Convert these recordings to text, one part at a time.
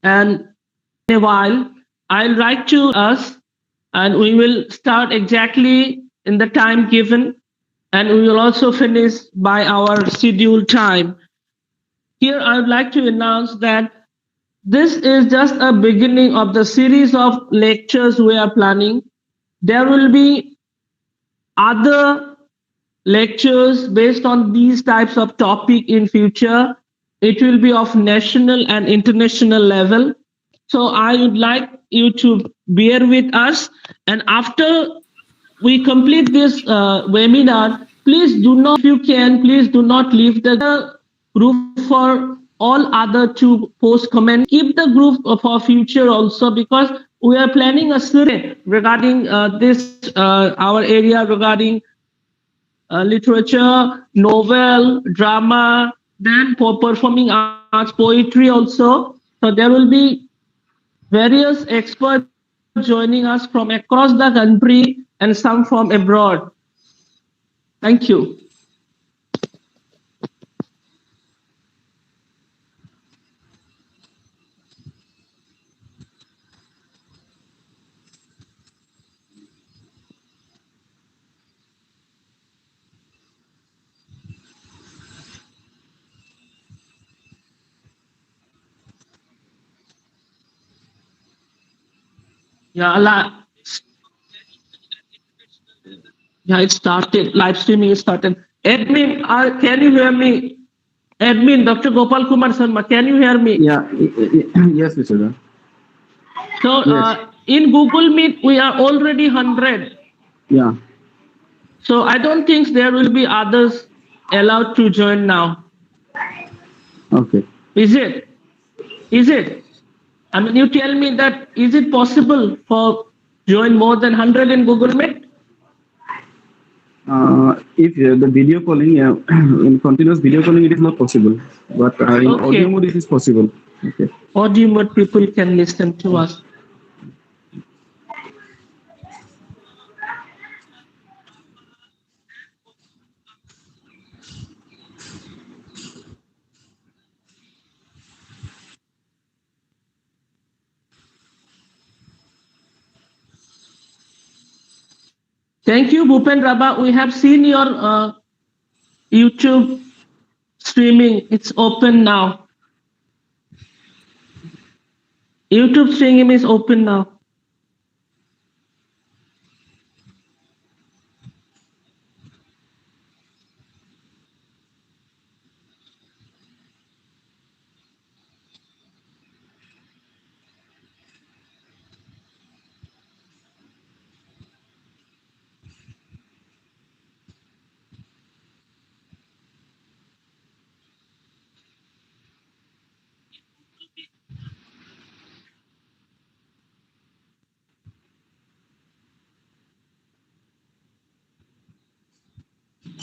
And in a while, I'll write to us, and we will start exactly in the time given, and we will also finish by our scheduled time. Here, I would like to announce that this is just a beginning of the series of lectures we are planning. There will be other lectures based on these types of topic in future. It will be of national and international level. So I would like you to bear with us. And after we complete this webinar, please do not, if you can, please do not leave the group for all other to post comment. Keep the group for future also, because we are planning a series regarding this our area regarding literature, novel, drama, then for performing arts, poetry also. So there will be various experts joining us from across the country and some from abroad. Thank you. Yeah, yeah, it started. Live streaming is started. Admin, can you hear me? Admin, Dr. Gopal Kumar Sharma, can you hear me? Yeah, yes, Mr. So in Google Meet, we are already 100. Yeah. So I don't think there will be others allowed to join now. Okay. Is it? Is it? I mean, you tell me that, is it possible for join more than 100 in Google Meet? If the video calling, in continuous video calling, it is not possible. But in audio mode, it is possible. Okay. Audio mode, people can listen to us. Thank you, Bhupen Rabba. We have seen your YouTube streaming. It's open now. YouTube streaming is open now.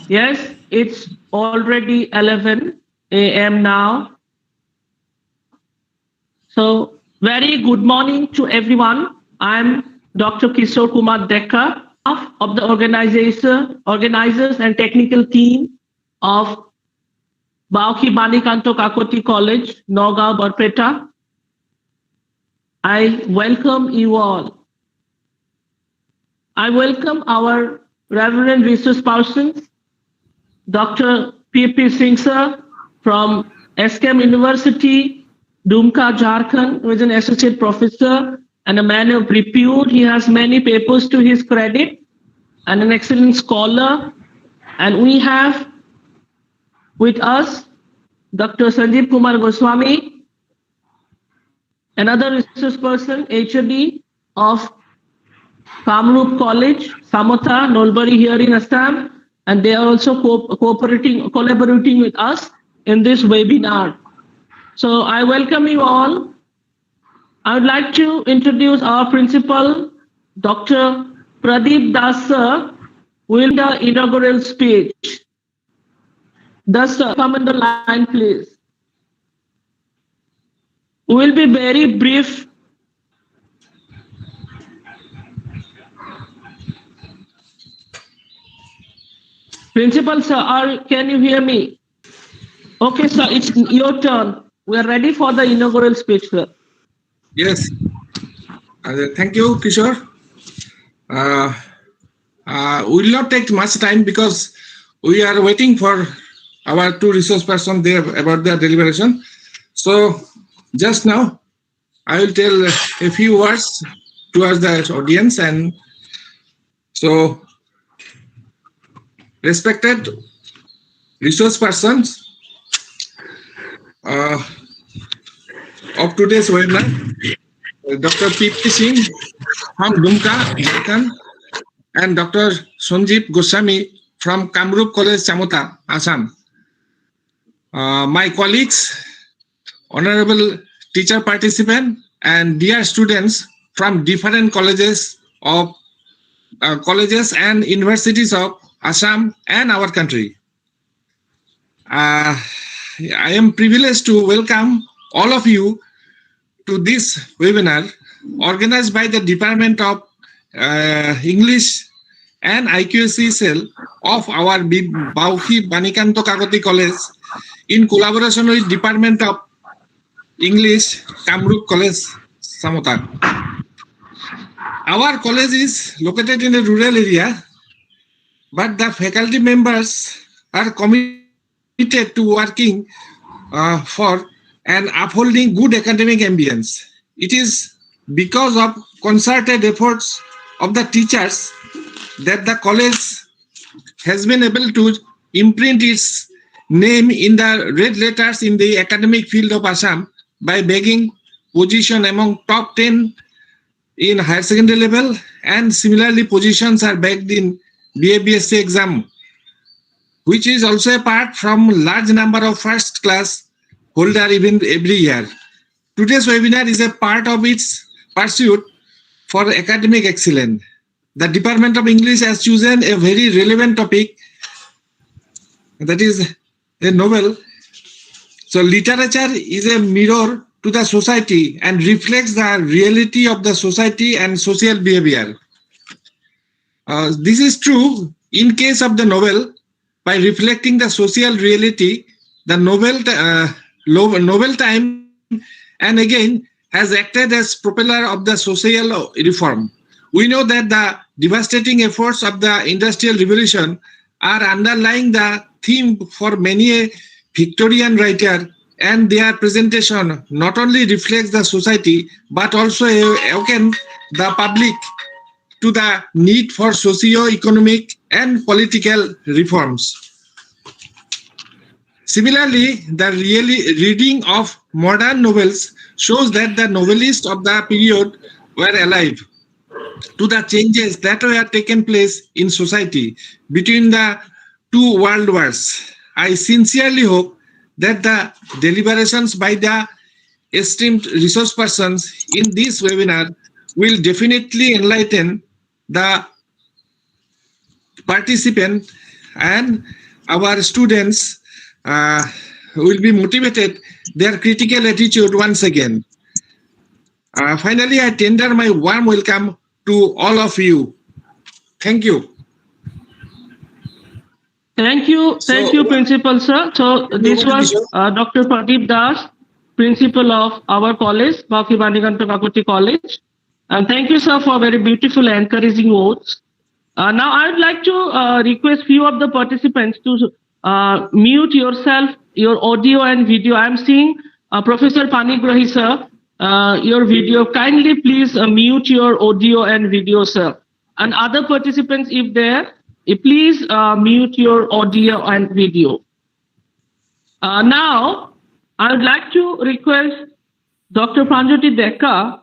Yes, it's already 11 a.m. now. So, very good morning to everyone. I'm Dr. Kishore Kumar Dekka of the organizers and technical team of Bauki Banikanto Kakoti College, Nagaon, Barpeta. I welcome you all. I welcome our Reverend Research persons, Dr. P.P. Singh sir from SKM University, Dumka, Jharkhand, who is an associate professor and a man of repute. He has many papers to his credit and an excellent scholar. And we have with us Dr. Sanjib Kumar Goswami, another research person, HOD of Kamrup College, Chamata, Nalbari here in Assam, and they are also collaborating with us in this webinar. So I welcome you all. I would like to introduce our principal, Dr. Pradeep Das sir, who will the inaugural speech. Das sir, come on the line, please. We will be very brief. Principal sir, can you hear me? Okay, sir, it's your turn. We are ready for the inaugural speech, sir. Yes. Thank you, Kishore. We will not take much time because we are waiting for our two resource persons there about the deliberation. So just now, I will tell a few words towards the audience. And so, respected resource persons of today's webinar, Dr. P.P. Singh from Dumka, Jharkhand, and Dr. Sanjib Goswami from Kamrup College, Chamata, Assam. My colleagues, honorable teacher participant, and dear students from different colleges and universities of Assam and our country. I am privileged to welcome all of you to this webinar organized by the Department of English and IQAC cell of our Bauhi Banikanto Kakoti College in collaboration with Department of English, Kamrup College, Samota. Our college is located in a rural area, but the faculty members are committed to working for and upholding good academic ambience. It is because of concerted efforts of the teachers that the college has been able to imprint its name in the red letters in the academic field of Assam by bagging position among top 10 in higher secondary level, and similarly positions are bagged in BA/BSc exam, which is also apart from large number of first class holder even every year. Today's webinar is a part of its pursuit for academic excellence. The Department of English has chosen a very relevant topic, that is a novel. So literature is a mirror to the society and reflects the reality of the society and social behavior. This is true in case of the novel. By reflecting the social reality, the novel time and again has acted as propeller of the social reform. We know that the devastating efforts of the Industrial Revolution are underlying the theme for many a Victorian writer, and their presentation not only reflects the society but also awaken the public to the need for socio-economic and political reforms. Similarly, the reading of modern novels shows that the novelists of the period were alive to the changes that were taken place in society between the two world wars. I sincerely hope that the deliberations by the esteemed resource persons in this webinar will definitely enlighten the participant, and our students will be motivated their critical attitude once again. Finally, I tender my warm welcome to all of you. Thank you. Thank you, Principal Sir. So this was Dr. Pradeep Das, Principal of our college, Bauhi Banikanto Kakoti College. And thank you, sir, for very beautiful and encouraging words. Now I would like to request few of the participants to mute yourself, your audio and video. I am seeing Professor Panigrahi, sir, your video. Kindly please mute your audio and video, sir. And other participants, if there, please mute your audio and video. Now, I would like to request Dr. Pranjoti Dekka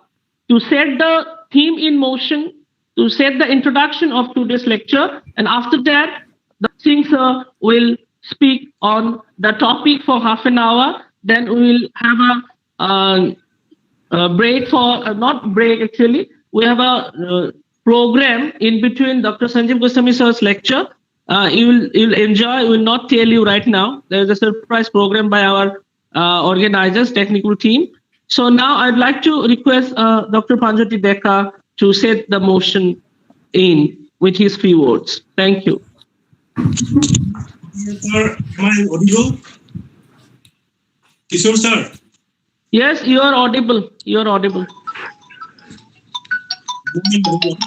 to set the theme in motion, to set the introduction of today's lecture, and after that, the Singh sir will speak on the topic for half an hour. Then we will have a break for, not break actually, we have a program in between Dr. Sanjib Goswami sir's lecture. You'll enjoy, will not tell you right now. There is a surprise program by our organizers, technical team. So now I'd like to request Dr. Pranjoti Dekka to set the motion in with his few words. Thank you. Sir, am I audible? Kishore sir. Yes, you are audible. You are audible. morning, everyone.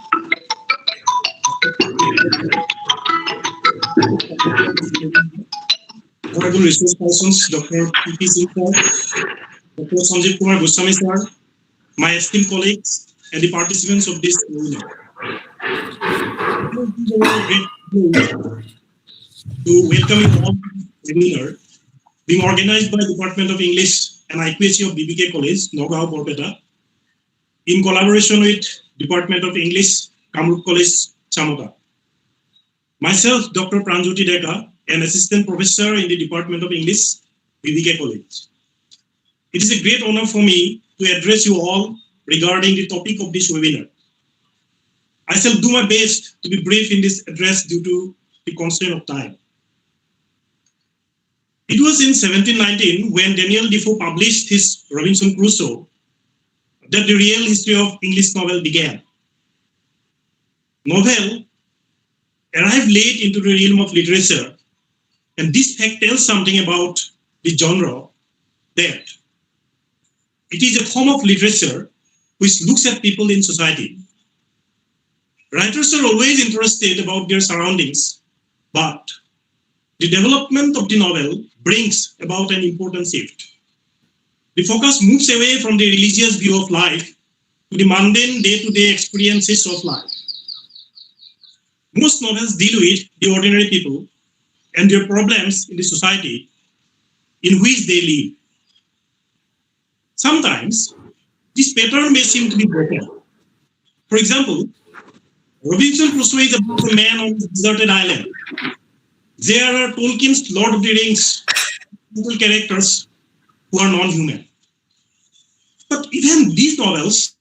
Honorable Resource Persons, Dr. P.P. Singh sir, Dr. Sanjib Kumar Goswami sir, my esteemed colleagues, and the participants of this webinar. It is a great pleasure to welcome you all to this webinar being organized by Department of English and IQAC of BBK College, Nagaon, Barpeta, in collaboration with Department of English, Kamrup College, Chamata. Myself, Dr. Pranjoti Deka, an assistant professor in the Department of English, BBK College. It is a great honor for me to address you all regarding the topic of this webinar. I shall do my best to be brief in this address due to the constraint of time. It was in 1719 when Daniel Defoe published his Robinson Crusoe that the real history of English novel began. Novel arrived late into the realm of literature, and this fact tells something about the genre, that it is a form of literature which looks at people in society. Writers are always interested about their surroundings, but the development of the novel brings about an important shift. The focus moves away from the religious view of life to the mundane day-to-day experiences of life. Most novels deal with the ordinary people and their problems in the society in which they live. Sometimes, this pattern may seem to be broken. For example, Robinson Crusoe is about a man on a deserted island. There are Tolkien's Lord of the Rings characters who are non-human. But even these novels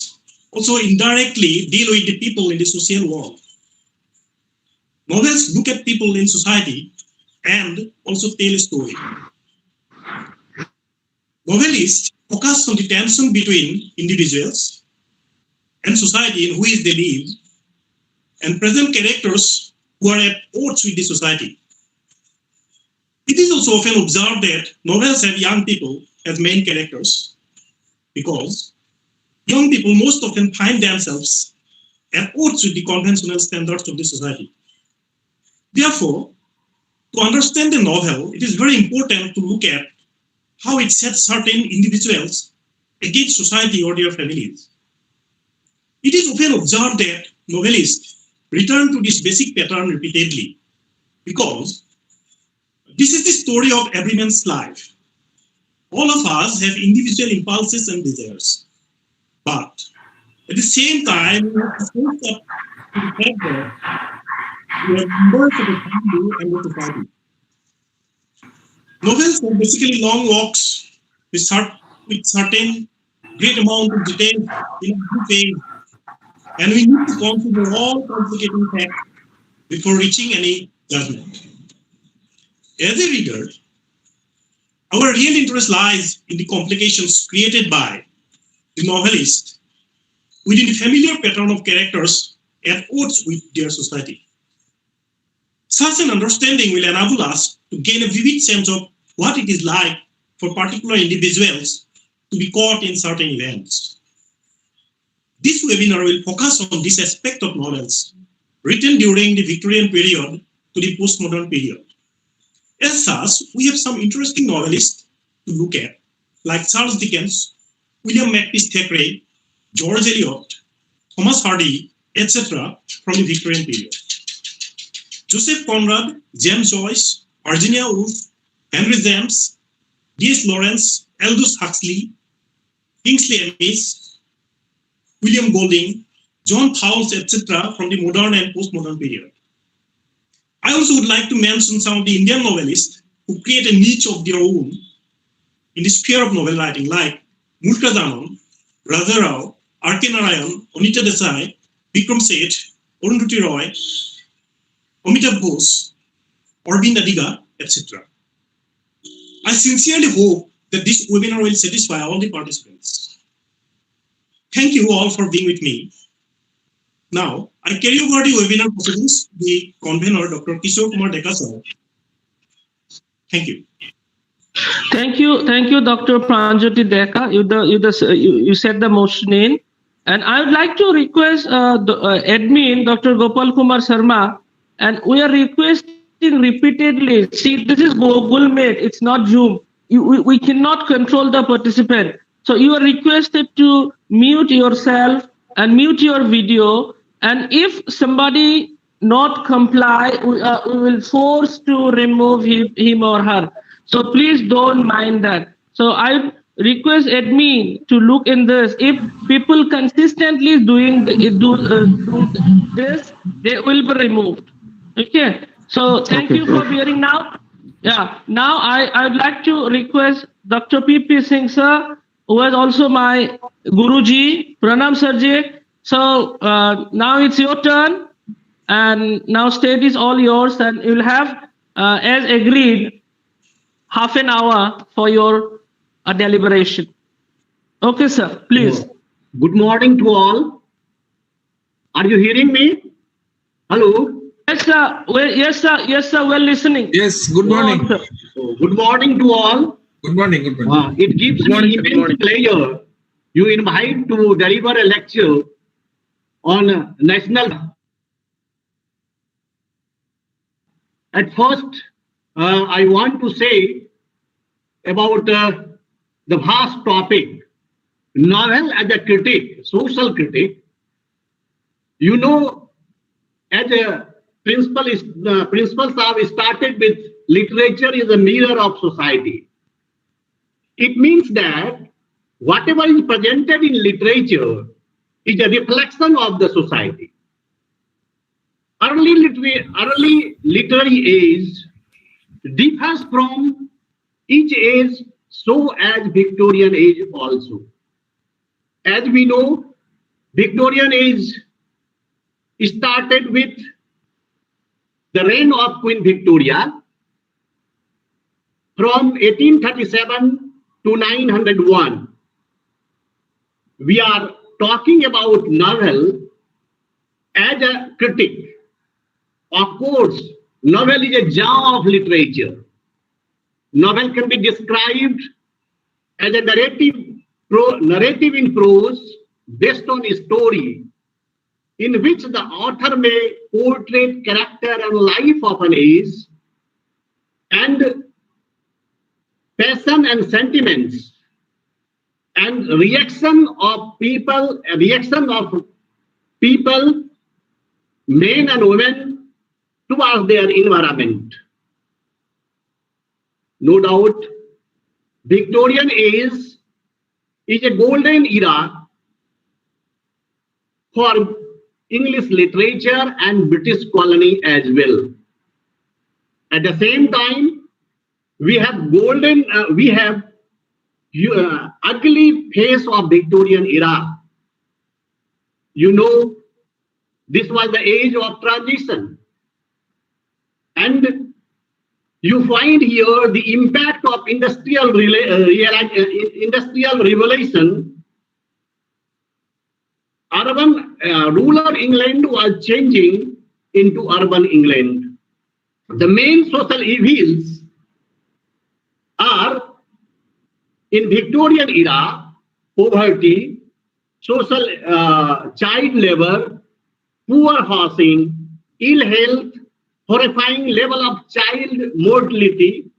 also indirectly deal with the people in the social world. Novels look at people in society and also tell a story. Novelists focus on the tension between individuals and society in which they live, and present characters who are at odds with the society. It is also often observed that novels have young people as main characters because young people most often find themselves at odds with the conventional standards of the society. Therefore, to understand a novel, it is very important to look at how it sets certain individuals against society or their families. It is often observed that novelists return to this basic pattern repeatedly because this is the story of every man's life. All of us have individual impulses and desires, but at the same time, we have to face up to the fact that we are members of a family and a society. Novels are basically long walks with certain great amount of detail in a page, and we need to consider all complicating facts before reaching any judgment. As a reader, our real interest lies in the complications created by the novelist within the familiar pattern of characters at odds with their society. Such an understanding will enable us to gain a vivid sense of what it is like for particular individuals to be caught in certain events. This webinar will focus on this aspect of novels written during the Victorian period to the postmodern period. As such, we have some interesting novelists to look at, like Charles Dickens, William Makepeace Thackeray, George Eliot, Thomas Hardy, etc. from the Victorian period. Joseph Conrad, James Joyce, Virginia Woolf, Henry James, D.S. Lawrence, Aldous Huxley, Kingsley Amis, William Golding, John Fowles, etc. from the modern and postmodern period. I also would like to mention some of the Indian novelists who create a niche of their own in the sphere of novel writing, like Mulkaz Anand, Raja Rao, R.K. Narayan, Anita Desai, Vikram Seth, Arundhati Roy, Amitabh Ghosh, Arvind Adiga, etc. I sincerely hope that this webinar will satisfy all the participants. Thank you all for being with me. Now, I carry over the webinar proceedings to the convener, Dr. Kishore Kumar Deka sir. Thank you. Thank you, Dr. Pranjoti Deka. You set the motion in, And I would like to request the admin, Dr. Gopal Kumar Sharma, and we are requesting repeatedly. See, this is Google Meet, it's not Zoom. We cannot control the participant. So you are requested to mute yourself and mute your video. And if somebody not comply, we will force to remove him or her. So please don't mind that. So I request admin to look in this. If people consistently do this, they will be removed. Okay. So thank you for bearing now. Yeah. Now I would like to request Dr. P.P. Singh sir, who is also my Guruji, Pranam Sarji. So now it's your turn, and now stage is all yours, and you'll have, as agreed, half an hour for your deliberation. Okay, sir, please. Good morning to all. Are you hearing me? Hello. Yes, sir. Yes, sir. Yes, sir. We're listening. Yes, good morning. Good morning to all. Good morning, good morning. It gives me immense pleasure you invite to deliver a lecture on national. At first, I want to say about the vast topic, novel as a critic, social critic. You know, as a principles have started with literature is a mirror of society. It means that whatever is presented in literature is a reflection of the society. Early literary age differs from each age, so as Victorian age also. As we know, Victorian age started with the reign of Queen Victoria from 1837 to 901. We are talking about novel as a critic. Of course, novel is a genre of literature. Novel can be described as a narrative in prose based on a story in which the author may portray character and life of an age and passion and sentiments and reaction of people, men and women, towards their environment. No doubt, Victorian age is a golden era for English literature and British colony as well. At the same time, we have ugly face of Victorian era. You know, this was the age of transition. And you find here the impact of industrial revolution. Rural England was changing into urban England. The main social evils are in Victorian era: poverty, social child labor, poor housing, ill health, horrifying level of child mortality,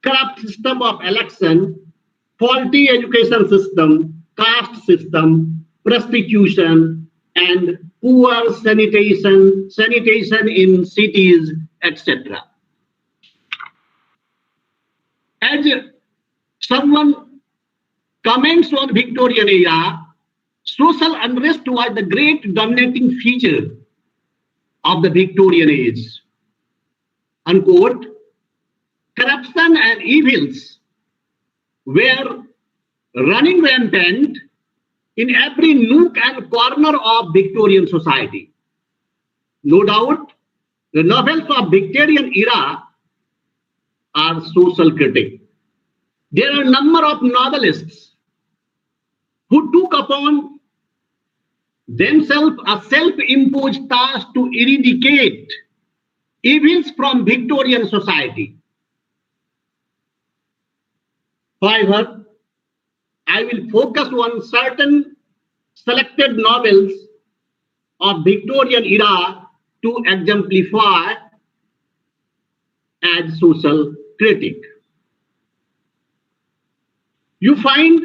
corrupt system of election, faulty education system, caste system, prostitution, and poor sanitation in cities, etc. As someone comments on Victorian era, social unrest was the great dominating feature of the Victorian age. Unquote. Corruption and evils were running rampant in every nook and corner of Victorian society. No doubt, the novels of Victorian era are social critic. There are a number of novelists who took upon themselves a self-imposed task to eradicate evils from Victorian society. However, I will focus on certain selected novels of Victorian era to exemplify as social critic. You find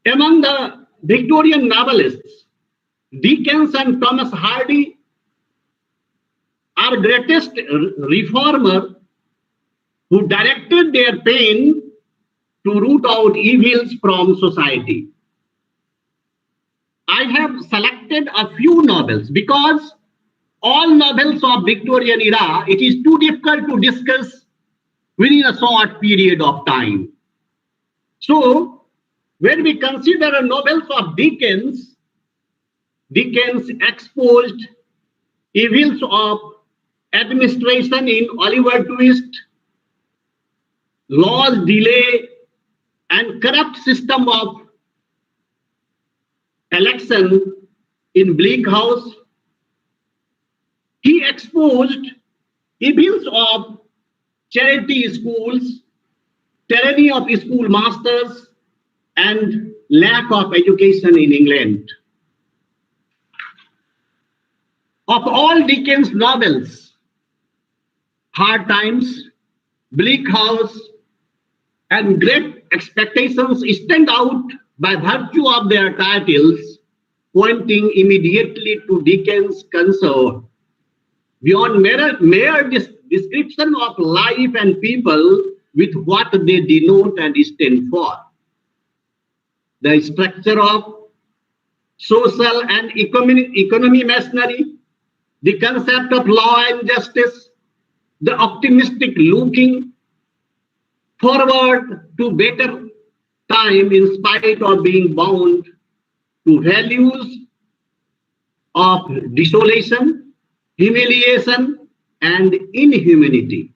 among the Victorian novelists, Dickens and Thomas Hardy are greatest reformer who directed their pen to root out evils from society. I have selected a few novels because all novels of Victorian era, it is too difficult to discuss within a short period of time. So, when we consider novels of Dickens, Dickens exposed evils of administration in Oliver Twist, laws delay, and corrupt system of election in Bleak House. He exposed evils of charity schools, tyranny of schoolmasters, and lack of education in England. Of all Dickens' novels, Hard Times, Bleak House, and Great Expectations stand out by virtue of their titles, pointing immediately to Dickens' concern beyond mere description of life and people with what they denote and stand for. The structure of social and economy machinery, the concept of law and justice, the optimistic looking forward to better time in spite of being bound to values of desolation, humiliation, and inhumanity.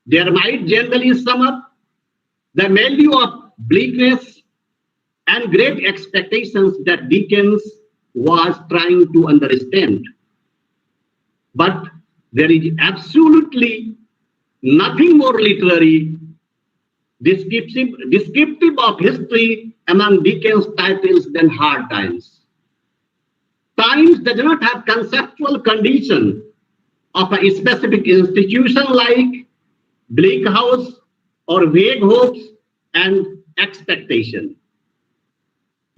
There might generally sum up the value of bleakness and great expectations that Dickens was trying to understand. But there is absolutely nothing more literary, descriptive of history among Dickens' titles than Hard Times. Times does not have conceptual condition of a specific institution like Bleak House or vague hopes and expectation.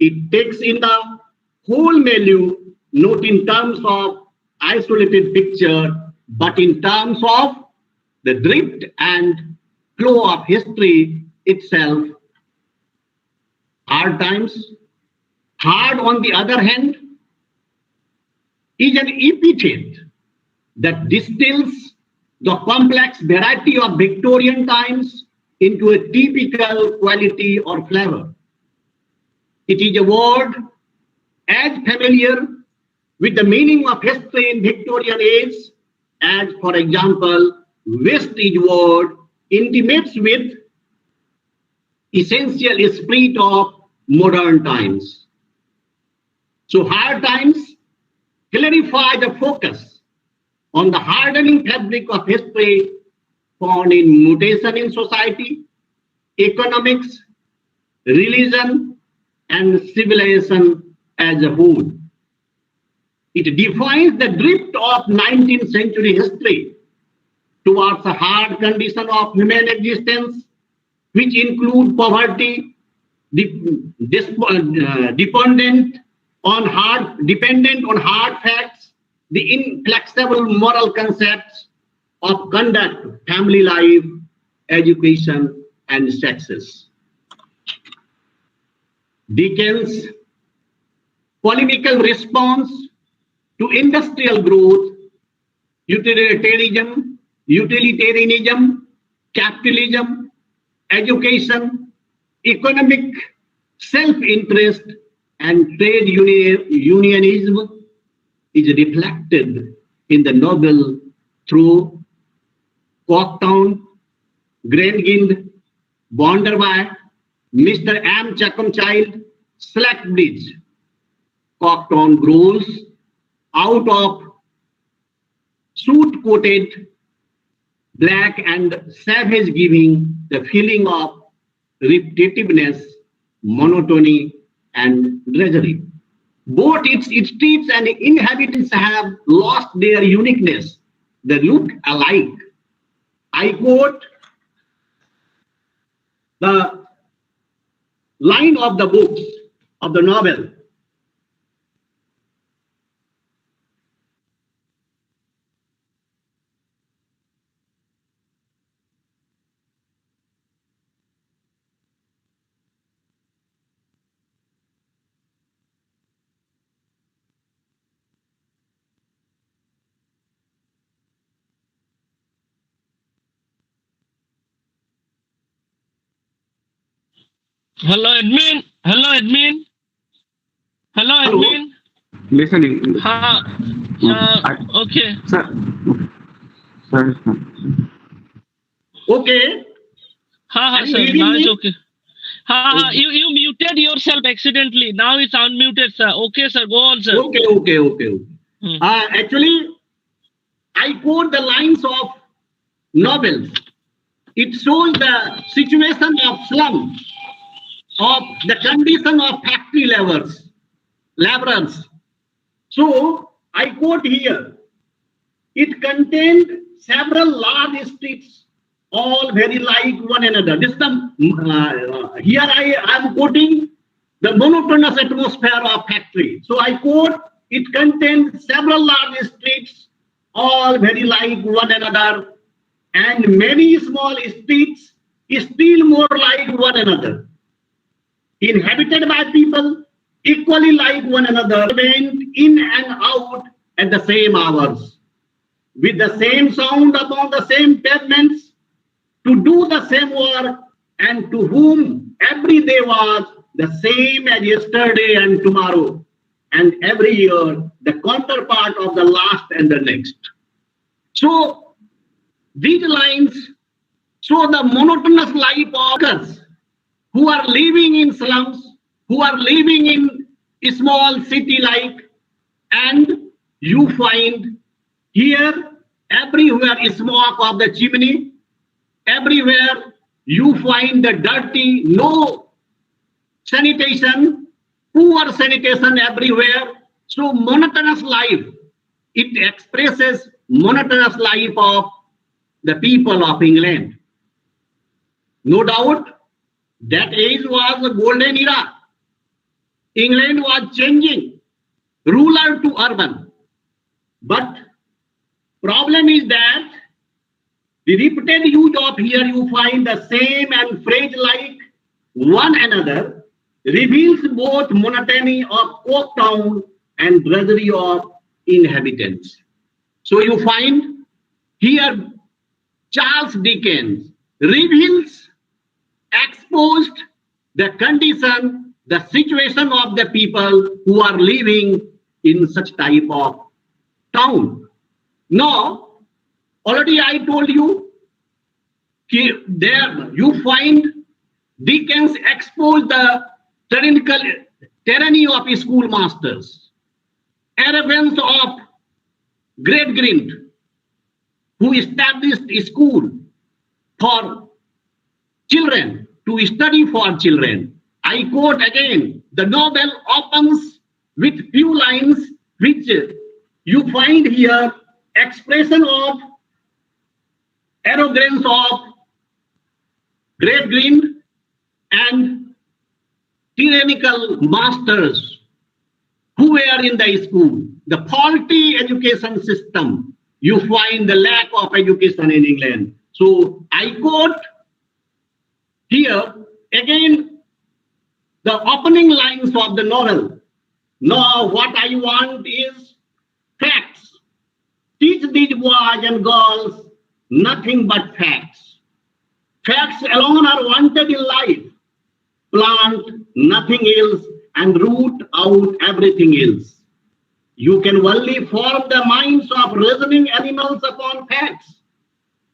It takes in the whole milieu, not in terms of isolated picture, but in terms of the drift and flow of history itself. Hard Times. Hard, on the other hand, is an epithet that distills the complex variety of Victorian times into a typical quality or flavor. It is a word as familiar with the meaning of history in Victorian age as, for example, Vestige word intimates with essential spirit of modern times. So Hard Times clarify the focus on the hardening fabric of history found in mutation in society, economics, religion, and civilization as a whole. It defines the drift of 19th century history towards a hard condition of human existence, which include poverty, dependent on hard facts, the inflexible moral concepts of conduct, family life, education, and sexes. Dickens' polemical response to industrial growth, utilitarianism, capitalism, education, economic self-interest, and trade unionism is reflected in the novel through Cocktown, Grangind, Bonderby, Mr. M. Chuckomchild, Slackbridge. Cocktown grows out of suit-coated black and savage, giving the feeling of repetitiveness monotony, and drudgery. Both its streets and inhabitants have lost their uniqueness. They look alike. I quote the line of the books of the novel. Hello, admin. Hello, admin. Hello, admin. Listening. Okay. Sir. Sir. Okay. Sir. Now it's okay. You muted yourself accidentally. Now it's unmuted, sir. Okay, sir. Go on, sir. Okay. Actually, I quote the lines of novels. It shows the situation of slums, of the condition of factory laborers. So I quote here. It contained several large streets, all very like one another. This is the here I am quoting the monotonous atmosphere of factory. So I quote, it contains several large streets, all very like one another, and many small streets still more like one another, inhabited by people equally like one another, went in and out at the same hours, with the same sound upon the same pavements, to do the same work, and to whom every day was the same as yesterday and tomorrow, and every year the counterpart of the last and the next. So these lines show the monotonous life of workers who are living in slums, who are living in a small city like, and you find here everywhere is smoke of the chimney, everywhere you find the dirty, no sanitation, poor sanitation everywhere. So monotonous life, it expresses monotonous life of the people of England. No doubt, that age was a golden era. England was changing, rural to urban. But problem is that the repeated use of here you find the same and phrase like one another reveals both monotony of Oak Town and drudgery of inhabitants. So you find here Charles Dickens reveals, exposed the condition, the situation of the people who are living in such type of town. Now, already I told you, there you find Dickens exposed the tyranny of his schoolmasters, arrogance of Great Grind, who established a school for children, to study for children. I quote again, the novel opens with few lines which you find here expression of arrogance of Great Grind and tyrannical masters who were in the school. The faulty education system, you find the lack of education in England. So I quote here again the opening lines of the novel. Now what I want is facts. Teach these boys and girls nothing but facts. Facts alone are wanted in life. Plant nothing else and root out everything else. You can only form the minds of reasoning animals upon facts.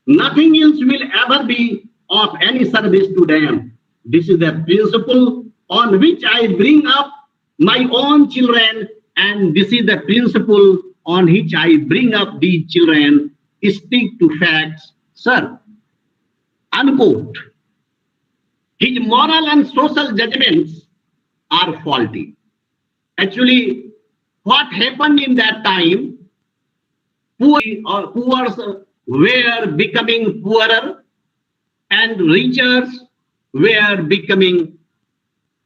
Nothing else will ever be of any service to them. This is the principle on which I bring up my own children, and this is the principle on which I bring up these children. Stick to facts, sir. Unquote. his moral and social judgments are faulty. Actually, what happened in that time, poor were becoming poorer and richers were becoming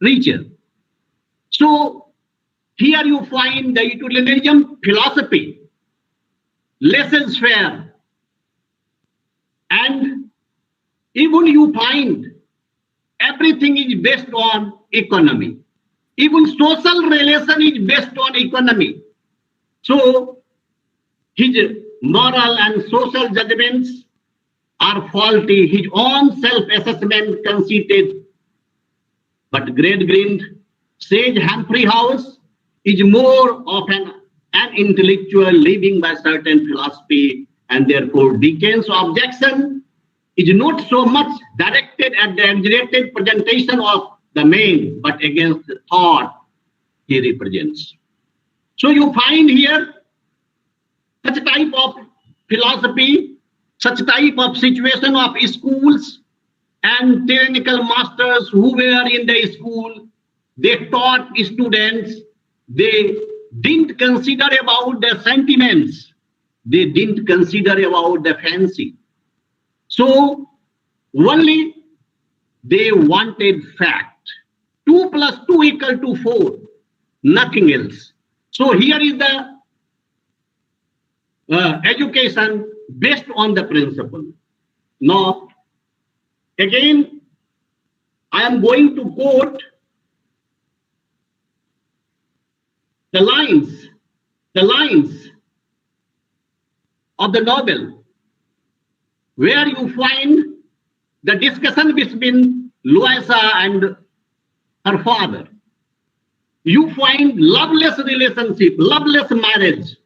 richer. So here you find the utilitarian philosophy, laissez-faire, and even you find everything is based on economy. Even social relation is based on economy. So his moral and social judgments are faulty. His own self-assessment conceited. But Great Green sage Humphrey House is more of an intellectual living by certain philosophy, and therefore Dickens' objection is not so much directed at the exaggerated presentation of the man, but against the thought he represents. So you find here such type of philosophy, such type of situation of schools and tyrannical masters who were in the school. They taught students, they didn't consider about the sentiments, they didn't consider about the fancy. So only they wanted fact. 2 plus 2 equal to 4, nothing else. So here is the education based on the principle. Now, again, I am going to quote the lines of the novel, where you find the discussion between Louisa and her father. You find loveless relationship, loveless marriage.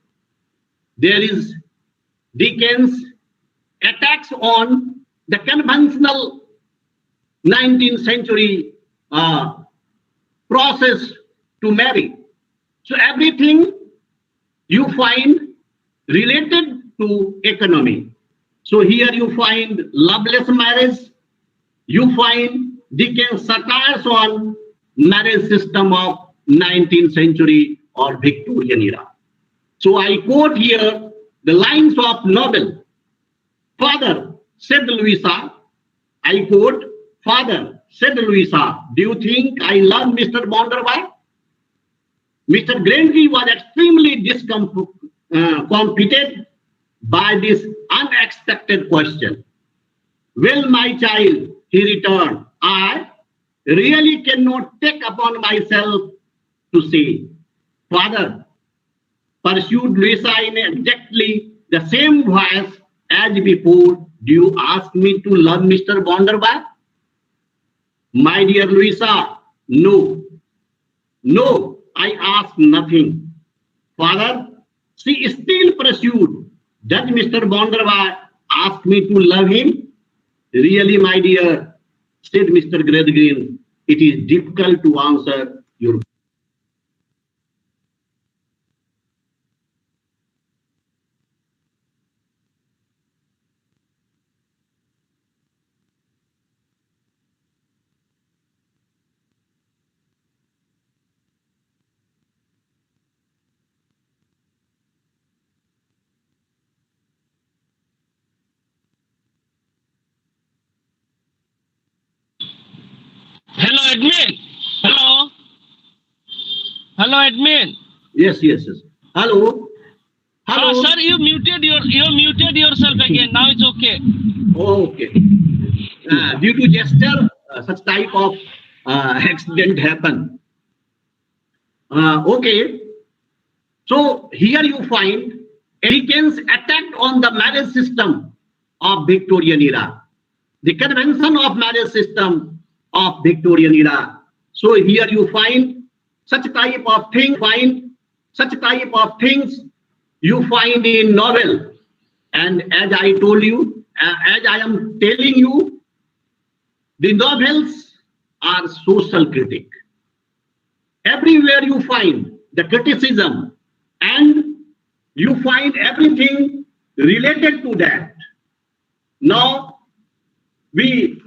There is Dickens' attacks on the conventional 19th century process to marry. So everything you find related to economy. So here you find loveless marriage, you find Dickens' satires on marriage system of 19th century or Victorian era. So I quote here the lines of novel. Father, said Louisa, I quote, Father, said Louisa, do you think I love Mr. Bonderby? Mr. Granby was extremely discomfited by this unexpected question. Well, my child, he returned, I really cannot take upon myself to say. Father, pursued Louisa in exactly the same voice as before, do you ask me to love Mr. Bonderby? My dear Louisa, no. No, I ask nothing. Father, she still pursued. Does Mr. Bonderby ask me to love him? Really, my dear, said Mr. Gradgrin, it is difficult to answer your. Hello, admin. Hello. Hello, admin. Yes. Hello. Hello, sir. You muted yourself again. Now it's okay. Okay. Due to gesture, such type of accident happen. Okay. So here you find Dickens attacked on the marriage system of Victorian era, the convention of marriage system of Victorian era. So here you find such type of thing, you find in novel. And as I told you, as I am telling you, the novels are social critic. Everywhere you find the criticism, and you find everything related to that. Now we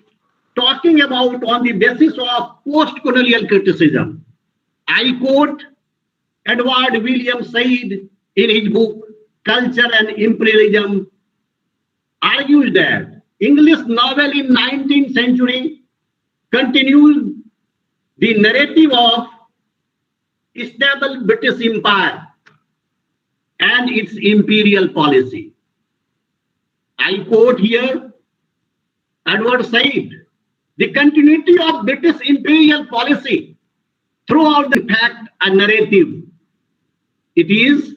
talking about on the basis of post-colonial criticism. I quote Edward William Said in his book Culture and Imperialism, argues that English novel in 19th century continues the narrative of stable British Empire and its imperial policy. I quote here Edward Said, the continuity of British imperial policy throughout the fact and narrative. It is,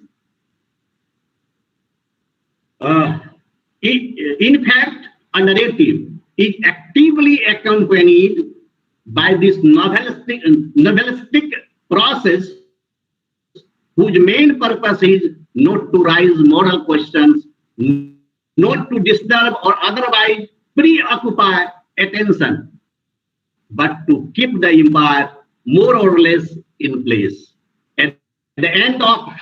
in fact, a narrative is actively accompanied by this novelistic process whose main purpose is not to raise moral questions, not to disturb or otherwise preoccupy attention, but to keep the empire more or less in place. At the end of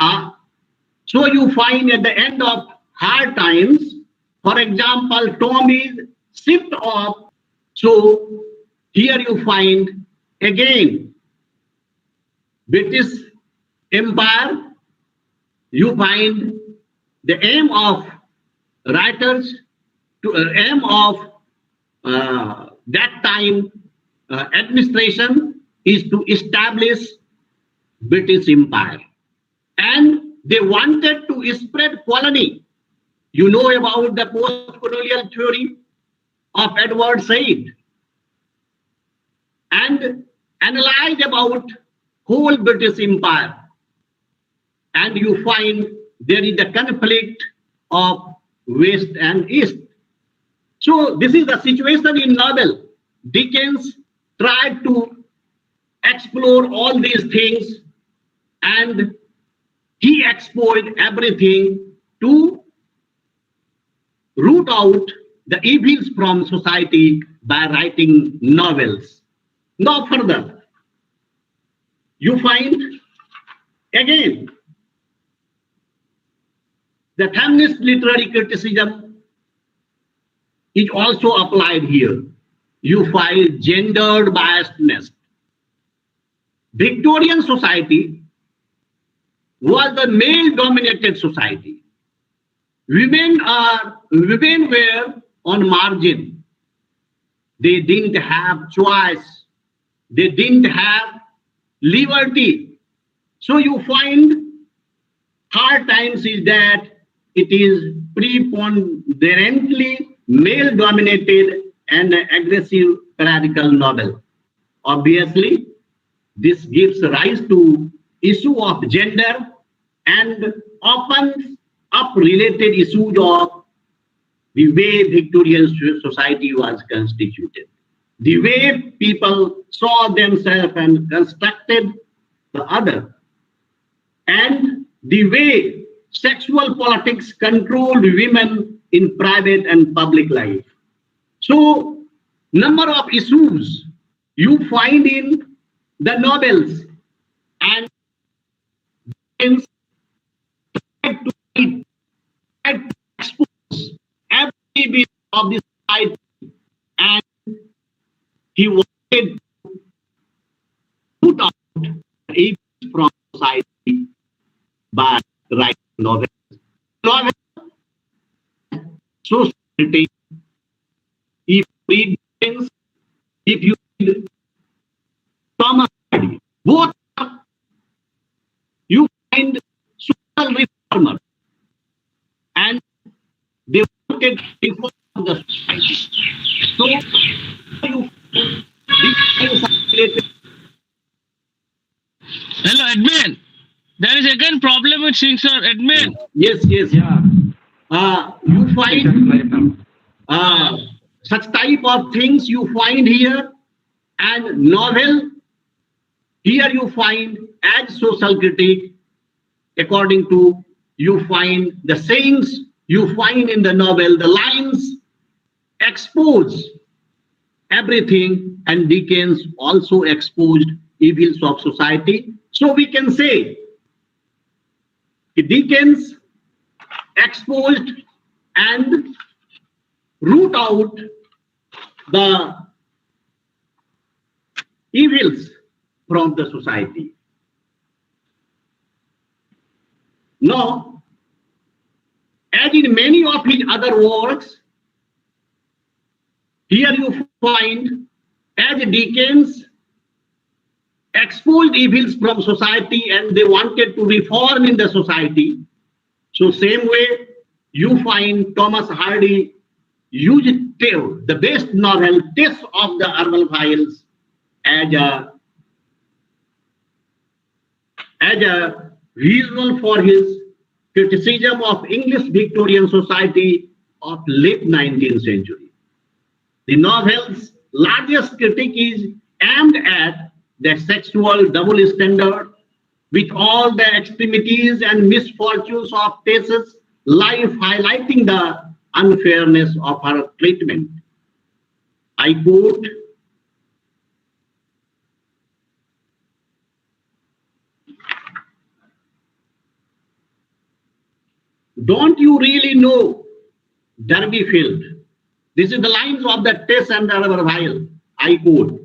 so you find at the end of hard times, for example, Tom is shipped off. So here you find again British Empire. You find the aim of writers to aim of that time administration is to establish British Empire, and they wanted to spread colony. You know about the post-colonial theory of Edward Said, and analyze about whole British Empire, and you find there is a conflict of West and East. So this is the situation in novel. Dickens tried to explore all these things, and he exposed everything to root out the evils from society by writing novels. Now further, you find again the feminist literary criticism is also applied here. You find gendered biasness. Victorian society was the male-dominated society. Women were on margin. They didn't have choice. They didn't have liberty. So you find hard times is that it is preponderantly male-dominated and aggressive radical novel. Obviously, this gives rise to issue of gender and opens up related issues of the way Victorian society was constituted, the way people saw themselves and constructed the other, and the way sexual politics controlled women in private and public life. So, number of issues you find in the novels, and to expose every bit of the society, and he wanted to put out evils from society by writing novels. Novels, society. If you read things, if you read Thomas, both you find social reformer, and they wanted to reform the society. So you Hello, admin. There is again problem with Singh sir. Admin. Yes. Yeah. You find such type of things you find here, and novel. Here you find as social critique, according to you find the sayings you find in the novel, the lines expose everything, and Dickens also exposed evils of society. So we can say Dickens exposed and root out the evils from the society. Now, as in many of his other works, here you find as Dickens exposed evils from society and they wanted to reform in the society. So same way you find Thomas Hardy used the best novel, Test of the Herbal Files, as a visual for his criticism of English Victorian society of late 19th century. The novel's largest critique is aimed at the sexual double standard with all the extremities and misfortunes of Tess's life, highlighting the unfairness of her treatment. I quote, "Don't you really know Derbyfield?" This is the lines of the Tess and the Herbal. I quote,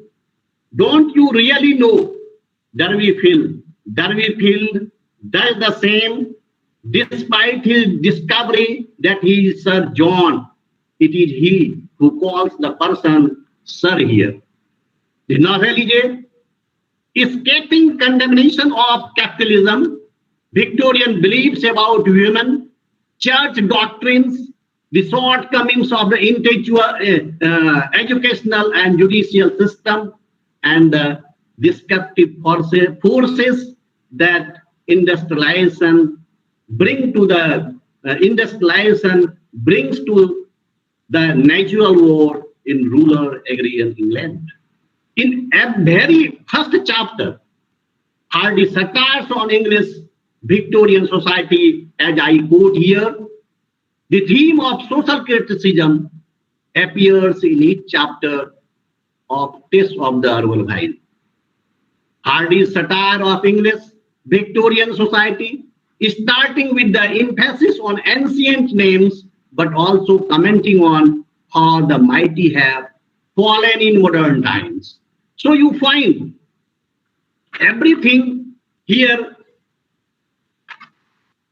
"Don't you really know Derbyfield? Derbyfield does the same despite his discovery that he is Sir John. It is he who calls the person Sir here." The novel is a escaping condemnation of capitalism, Victorian beliefs about women, church doctrines, the shortcomings of the educational and judicial system, and the destructive forces that industrialization brings to the natural war in rural agrarian England. In a very first chapter, Hardy satires on English Victorian society, as I quote here. The theme of social criticism appears in each chapter of Test of the Herbal File. Hardy's satire of English Victorian society is starting with the emphasis on ancient names, but also commenting on how the mighty have fallen in modern times. So you find everything here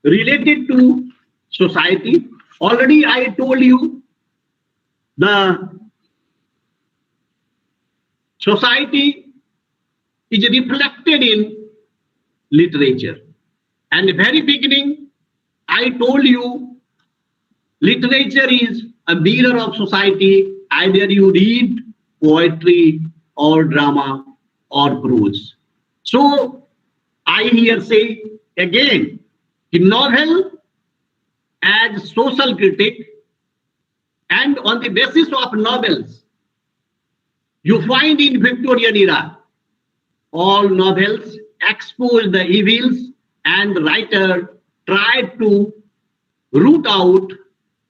related to society. Already I told you the society is reflected in literature. And the very beginning, I told you literature is a mirror of society. Either you read poetry or drama or prose. So I here say again, the novel as social critic, and on the basis of novels, you find in Victorian era, all novels expose the evils and the writer tried to root out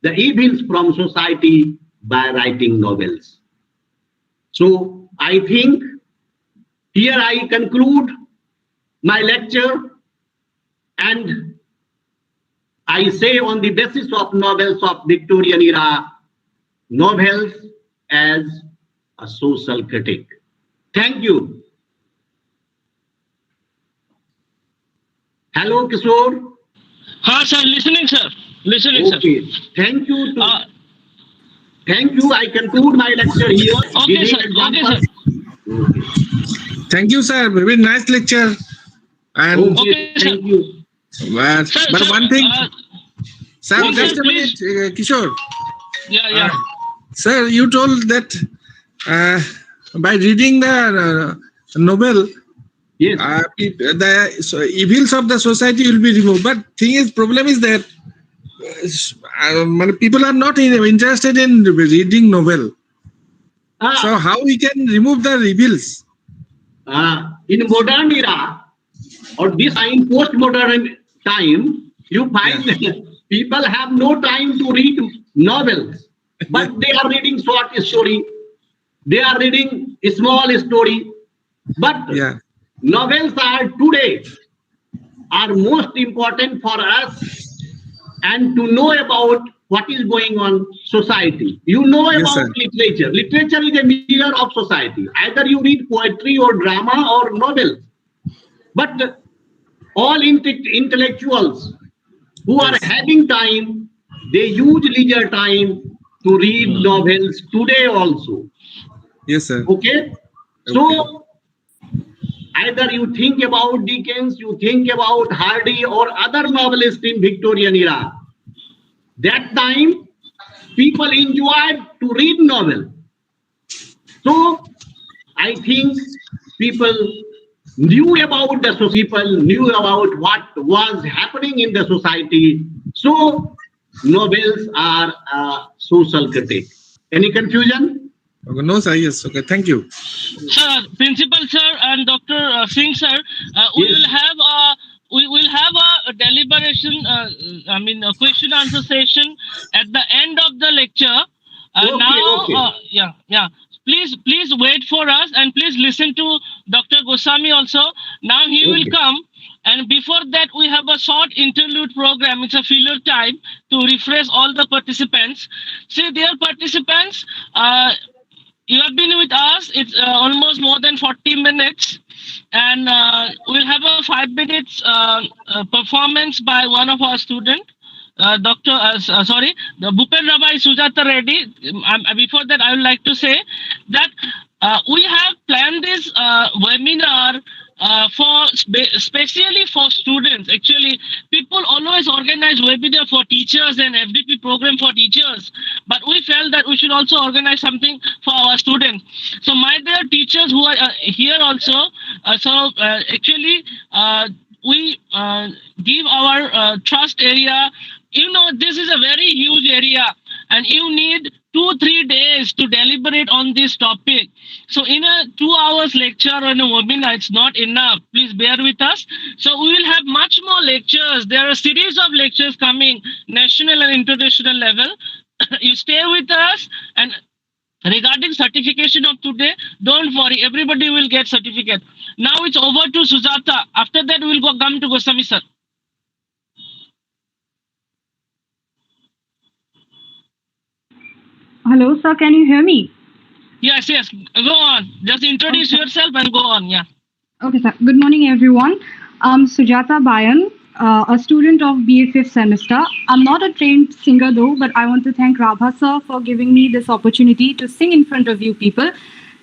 the evils from society by writing novels. So I think here I conclude my lecture, and I say on the basis of novels of Victorian era, novels as a social critic. Thank you. Hello, Kishore. Ha, sir, listening, sir. Listening, okay. Sir. Thank you. Thank you. I conclude my lecture here. Okay, sir. Okay, sir. Thank you, sir. Very nice lecture. And okay, thank you. But Sir, one thing, sir, okay, just sir, a minute, Kishore. Yeah. Sir, you told that by reading the novel, yes, the evils of the society will be removed. But problem is that people are not interested in reading novel. So how we can remove the evils? In modern era, or this time, postmodern time, you find people have no time to read novels, but they are reading short story. They are reading a small story. But novels are today are most important for us and to know about what is going on society. You know about literature. Literature is a mirror of society. Either you read poetry or drama or novels. But all intellectuals who are having time, they use leisure time to read novels today also. Yes, sir. Okay? So either you think about Dickens, you think about Hardy or other novelists in Victorian era. That time, people enjoyed to read novel. So I think people knew about the society, people knew about what was happening in the society. So novels are a social critic. Any confusion? Okay, no, sir. Yes. Okay. Thank you. Sir, Principal sir and Dr. Singh sir, we will have a deliberation. A question answer session at the end of the lecture. Please wait for us and please listen to Dr. Goswami also. Now he will come. And before that, we have a short interlude program. It's a filler time to refresh all the participants. See, dear participants, you have been with us. It's almost more than 40 minutes. And we'll have a 5 minutes performance by one of our students. The Bhupen Rabai Sujata Reddy. Before that, I would like to say that we have planned this webinar especially for students. Actually, people always organize webinar for teachers and FDP program for teachers, but we felt that we should also organize something for our students. So my dear teachers who are here also, we give our trust area. You know, this is a very huge area and you need 2-3 days to deliberate on this topic. So in a 2 hours lecture or in a webinar, it's not enough. Please bear with us. So we will have much more lectures. There are a series of lectures coming, national and international level. You stay with us. And regarding certification of today, don't worry, everybody will get certificate. Now it's over to Sujata. After that, we'll come to Goswami sir. Hello, sir. Can you hear me? Yes. Go on. Just introduce yourself and go on. Yeah. Okay, sir. Good morning, everyone. I'm Sujata Bayan, a student of BA 5th semester. I'm not a trained singer though, but I want to thank Rabha sir for giving me this opportunity to sing in front of you people,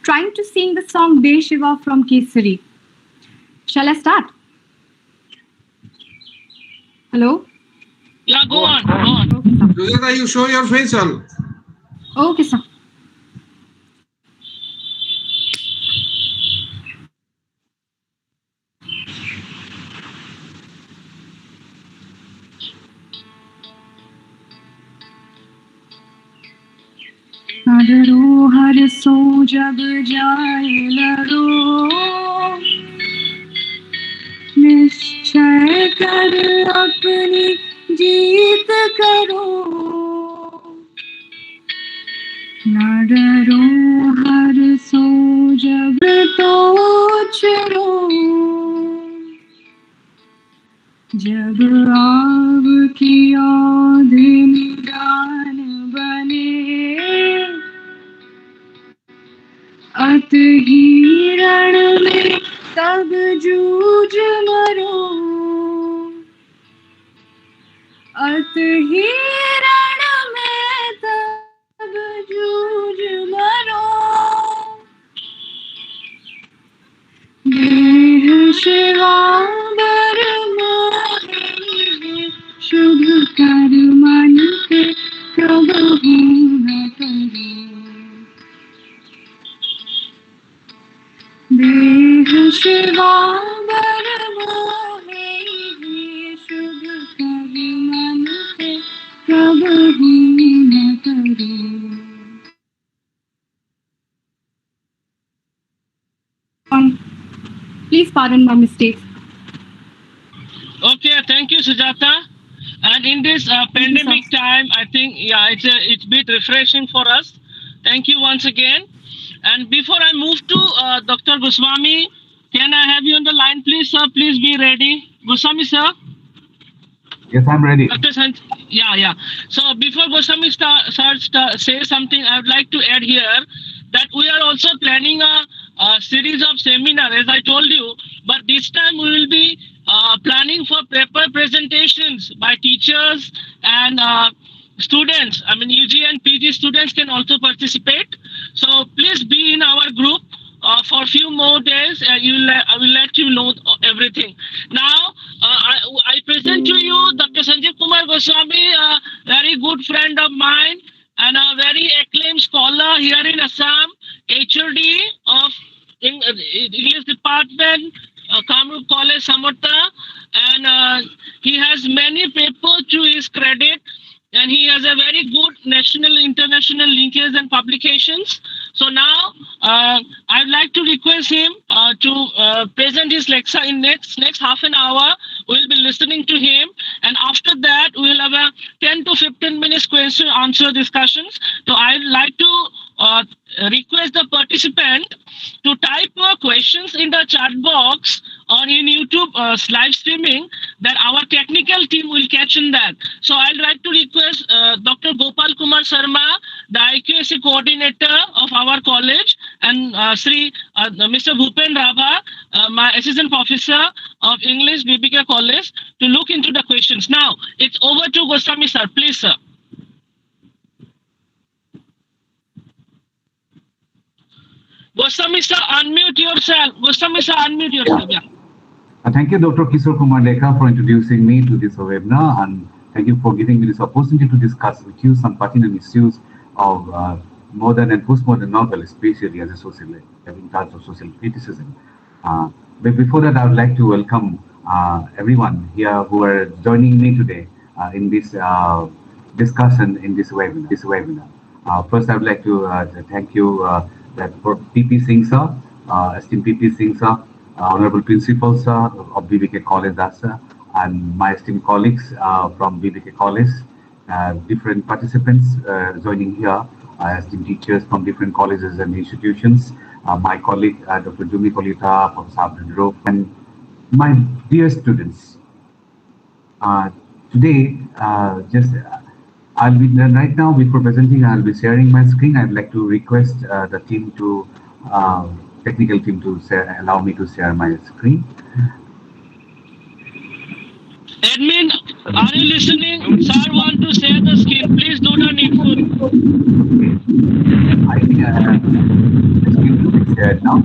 trying to sing the song De Shiva from Kesari. Shall I start? Hello? Yeah, go on. Okay, sir. Sujata, you show your face all. Okay, sir. लड़ो हर सो जब जाए लड़ो निश्चय कर अपनी जीत करो न डरो हर सो जब तो चलो जब आग की याद निदान बने अत ही रण में तब जूझ मरो अत ही रण में तब जूझ मरो देह शिवा बर मोहे शुभ कर मन के कबहू न करो देह शिवा बर मोहे शुभ कर मन के कबहू न करो Please pardon my mistakes. Okay, thank you, Sujata. And in this pandemic time, I think, it's a bit refreshing for us. Thank you once again. And before I move to Dr. Goswami, can I have you on the line, please, sir? Please be ready. Goswami, sir? Yes, I'm ready. Dr. Sanjib, yeah. So before Goswami say something, I would like to add here that we are also planning a series of seminar, as I told you, but this time we will be planning for paper presentations by teachers and students. I mean, UG and PG students can also participate. So please be in our group for a few more days. I will let you know everything. Now, I present to you Dr. Sanjib Kumar Goswami, a very good friend of mine and a very acclaimed scholar here in Assam, HOD of English Department, Kamrup College, Chamata, and he has many papers to his credit, and he has a very good national, international linkage and publications. So now I'd like to request him to present his lecture in next half an hour. We'll be listening to him, and after that we'll have a 10 to 15 minutes question answer discussions. So I'd like to request the participant to type questions in the chat box or in YouTube live streaming, that our technical team will catch in that. So I'd like to request Dr. Gopal Kumar Sharma, the IQAC coordinator of our college, and Mr. Bhupen Rabha, my assistant professor of English BBK College, to look into the questions. Now it's over to Goswami sir. Please, sir. Goswami sir, unmute yourself. Goswami sir, unmute yourself. Yeah. Thank you, Dr. Kishore Kumar Dekha, for introducing me to this webinar, and thank you for giving me this opportunity to discuss with you some pertinent issues of modern and postmodern novel, especially as a social, in terms of social criticism. But before that, I would like to welcome everyone here who are joining me today in this discussion in this webinar. First, I would like to thank you for PP Singh sir, esteemed PP Singh sir, Honorable Principal sir of BBK College, sir, and my esteemed colleagues from BBK College, different participants joining here, esteemed teachers from different colleges and institutions, my colleague Dr. Jumi Kolita, Professor Abdul, and my dear students. Today, I'll be right now before presenting. I'll be sharing my screen. I'd like to request the team to technical team to allow me to share my screen. Admin, are you listening? Sir want to share the screen. Please do the needful. I think the screen will be shared now.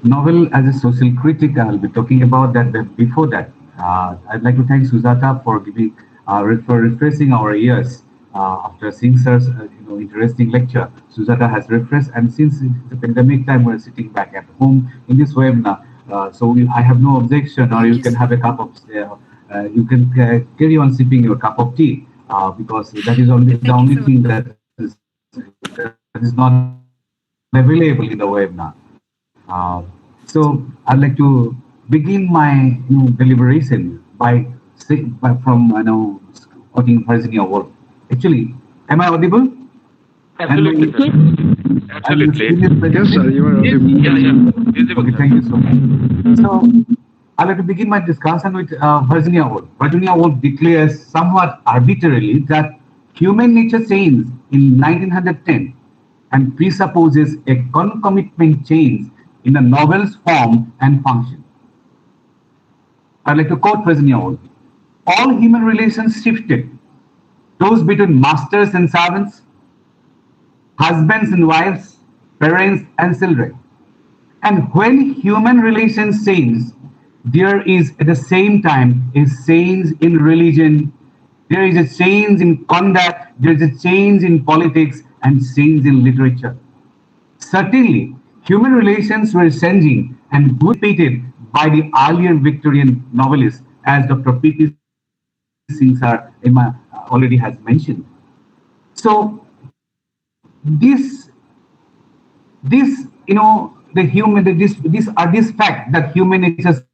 Novel as a social critic, I'll be talking about that. But before that, I'd like to thank Sujata for giving, for refreshing our ears after seeing sir's interesting lecture. Sujata has refreshed, and since it's the pandemic time, we're sitting back at home in this webinar. I have no objection, or you can have a cup of, you can carry on sipping your cup of tea because that is only the only thing that is not available in the webinar. So I'd like to begin my deliberation by quoting Virginia Woolf. Actually, am I audible? Absolutely. Absolutely. Yes, sir, you are audible. Yeah. Okay, thank you so much. So I'd like to begin my discussion with Virginia Woolf. Virginia Woolf declares somewhat arbitrarily that human nature changed in 1910 and presupposes a concomitant change in the novel's form and function. I'd like to quote Virginia Woolf. All human relations shifted. Those between masters and servants, husbands and wives, parents and children. And when human relations change, there is at the same time a change in religion, there is a change in conduct, there is a change in politics and change in literature. Certainly, human relations were changing and repeated by the earlier Victorian novelists, as Dr. P.P. Singh already has mentioned. So, this fact that human nature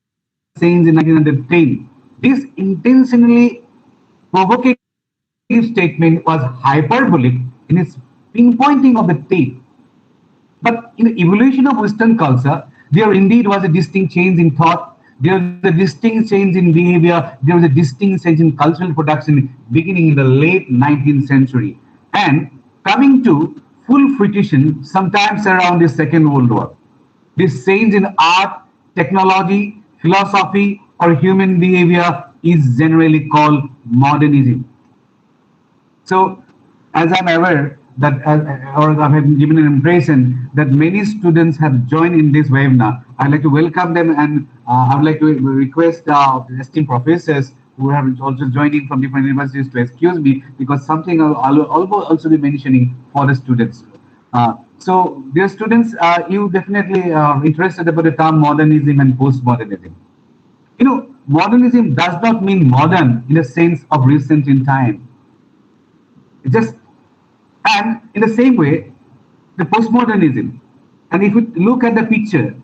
changed in 1910, this intentionally provocative statement was hyperbolic in its pinpointing of the tape. But in the evolution of Western culture, There indeed was a distinct change in thought. There was a distinct change in behavior. There was a distinct change in cultural production beginning in the late 19th century and coming to full fruition sometimes around the Second World War. This change in art, technology, philosophy, or human behavior is generally called modernism. So, as I'm aware that, or I have given an impression that many students have joined in this webinar, I'd like to welcome them and I would like to request esteemed professors who have also joined in from different universities to excuse me because something I'll also be mentioning for the students. So, dear students, you definitely are interested about the term modernism and postmodernism. You know, modernism does not mean modern in the sense of recent in time. It just, and in the same way, the postmodernism. And if you look at the picture,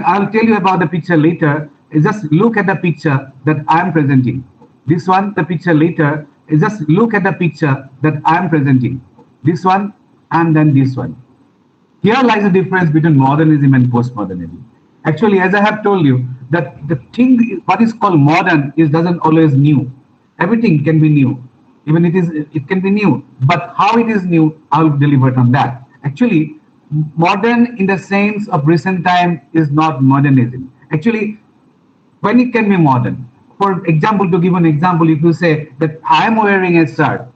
I'll tell you about the picture later. Just look at the picture that I'm presenting. This one, the picture later, is just look at the picture that I'm presenting. This one, and then this one. Here lies the difference between modernism and postmodernism. Actually, as I have told you, that the thing, what is called modern, doesn't always new. Everything can be new. Even it can be new. But how it is new, I'll deliver on that. Actually, modern in the sense of recent time is not modernism. Actually, when it can be modern, for example, to give an example, if you say that I am wearing a shirt,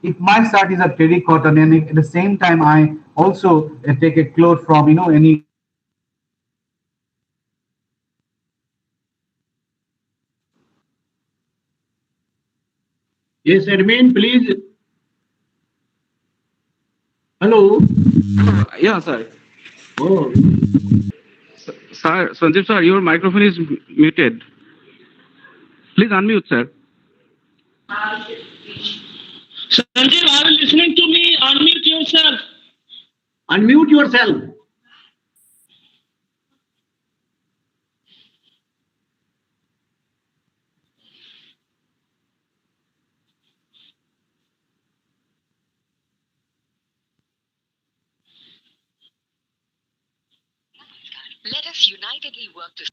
if my shirt is a terracotta and if at the same time I also take a cloth from any. Yes, admin, please. Hello. Yeah, sir. Oh. Sir, Sanjib sir, your microphone is muted. Please unmute, sir. Sanjib, are you listening to me? Unmute yourself. Unmute yourself. Let us unitedly work to.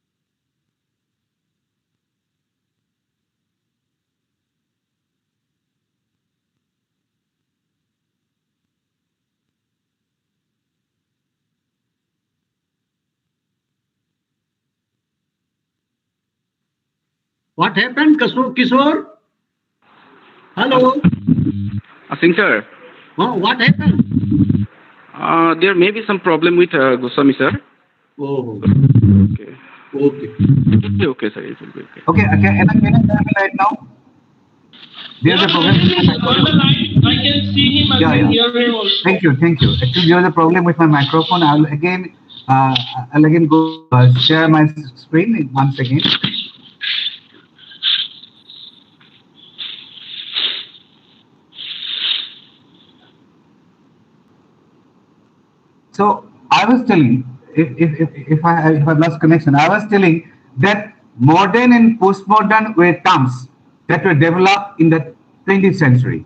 What happened, Kishore? Hello. Singh sir. Oh, what happened? There may be some problem with Goswami sir. Oh. Okay. Okay. Okay, sir. It will be okay. Okay, can I hear me right now? There's a problem. On the line, I can see him. I can hear him also. Thank you. Actually, there was a problem with my microphone. I'll again go share my screen once again. So I was telling, if I lost connection, I was telling that modern and postmodern were terms that were developed in the 20th century.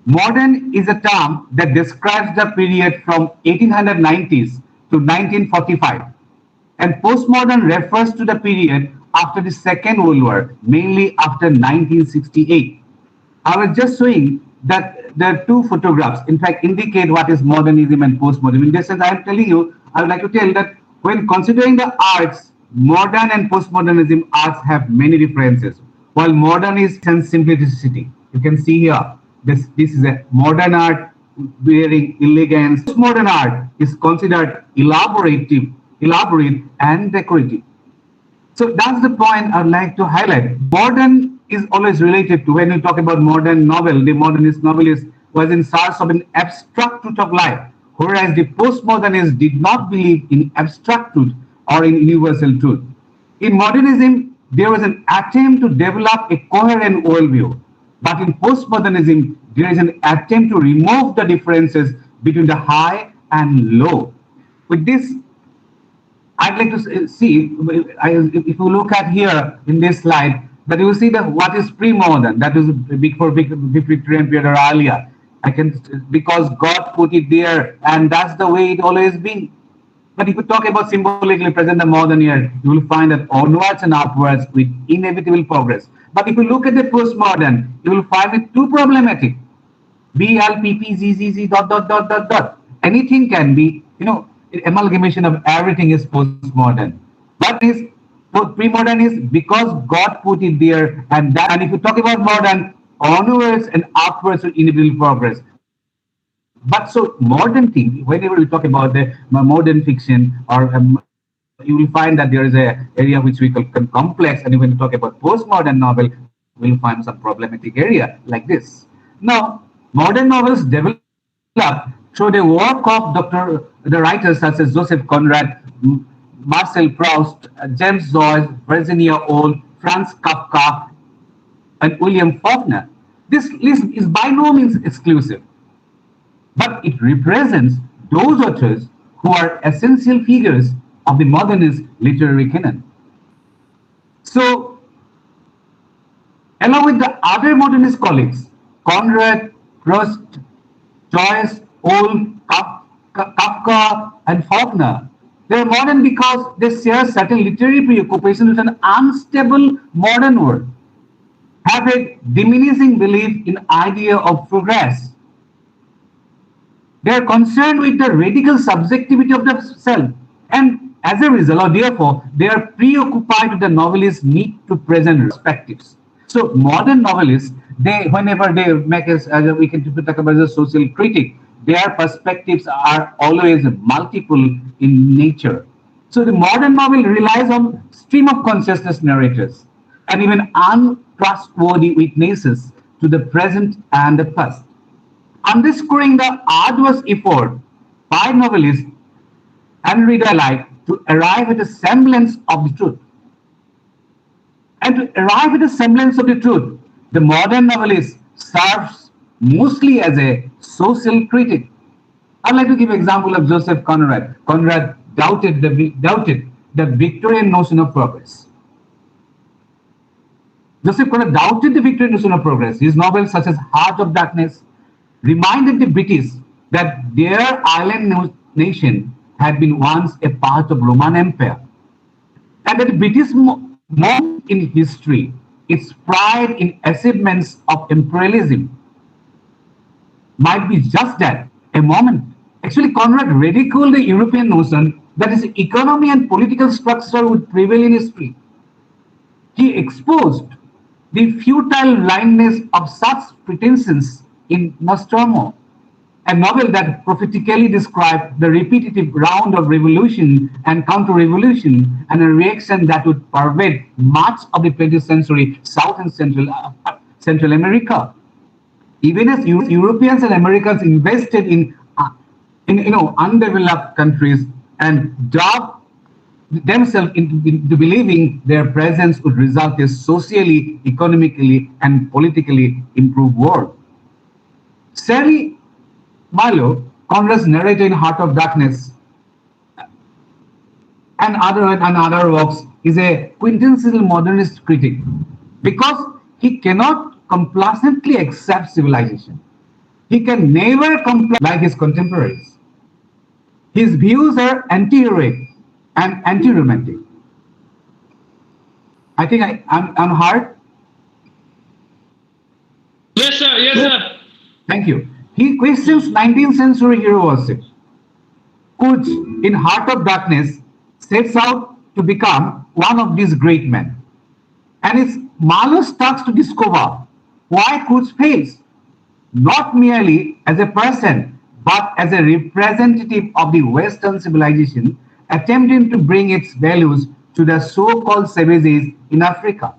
Modern is a term that describes the period from 1890s to 1945, and postmodern refers to the period after the Second World War, mainly after 1968. I was just showing that the two photographs, in fact, indicate what is modernism and postmodernism. In this sense, I am telling you, I would like to tell that when considering the arts, modern and postmodernism arts have many differences. While modern is simplicity, you can see here, this is a modern art wearing elegance. Postmodern art is considered elaborate and decorative. So that's the point I'd like to highlight. Modern is always related to, when we talk about modern novel, the modernist novelist was in search of an abstract truth of life, whereas the postmodernist did not believe in abstract truth or in universal truth. In modernism, there was an attempt to develop a coherent worldview, but in postmodernism, there is an attempt to remove the differences between the high and low. With this, I'd like to see, if you look at here in this slide, that you see that what is pre-modern, that is before Victorian period or earlier. Because God put it there, and that's the way it always been. But if you talk about symbolically present the modern year, you will find that onwards and upwards with inevitable progress. But if you look at the postmodern, you will find it too problematic. BLPPZZZ dot dot dot dot dot. Anything can be, amalgamation of everything is postmodern. But is pre-modern is because God put it there, and if you talk about modern, onwards and upwards with inevitable progress. But so modern thing, whenever we talk about the modern fiction, or you will find that there is a area which we call complex, and when you talk about postmodern novel, we'll find some problematic area like this. Now, modern novels develop through the work of the writers such as Joseph Conrad, Marcel Proust, James Joyce, Virginia Woolf, Franz Kafka, and William Faulkner. This list is by no means exclusive, but it represents those authors who are essential figures of the modernist literary canon. So, along with the other modernist colleagues, Conrad, Proust, Joyce, Woolf, Kafka, and Faulkner, they are modern because they share certain literary preoccupations with an unstable modern world, have a diminishing belief in idea of progress. They are concerned with the radical subjectivity of the self, and as a result, or therefore, they are preoccupied with the novelist's need to present perspectives. So, modern novelists, whenever they make us, we can talk about the social critic, their perspectives are always multiple in nature. So, the modern novel relies on stream of consciousness narrators and even untrustworthy witnesses to the present and the past, underscoring the arduous effort by novelists and reader alike to arrive at a semblance of the truth. And to arrive at a semblance of the truth, the modern novelist serves mostly as a social critic. I'd like to give an example of Joseph Conrad. Conrad doubted the Victorian notion of progress. Joseph Conrad doubted the Victorian notion of progress. His novels such as Heart of Darkness reminded the British that their island nation had been once a part of Roman Empire, and that the British moment in history, its pride in achievements of imperialism, might be just that, a moment. Actually, Conrad ridiculed the European notion that its economy and political structure would prevail in history. He exposed the futile blindness of such pretensions in Nostromo, a novel that prophetically described the repetitive round of revolution and counter-revolution and a reaction that would pervade much of the 20th century South and Central America. Even as Europeans and Americans invested in undeveloped countries and dug themselves into believing their presence would result in socially, economically, and politically improved world. Sally Milo, Conrad's narrator in Heart of Darkness, and other works, is a quintessential modernist critic because he cannot complacently accept civilization. He can never comply like his contemporaries. His views are anti-heroic and anti-romantic. I think I'm hard. Yes, sir. Yes, sir. Thank you. He questions 19th century hero worship, which in Heart of Darkness sets out to become one of these great men. And it's Marlowe starts to discover why Kurtz fails, not merely as a person, but as a representative of the Western civilization attempting to bring its values to the so-called savages in Africa.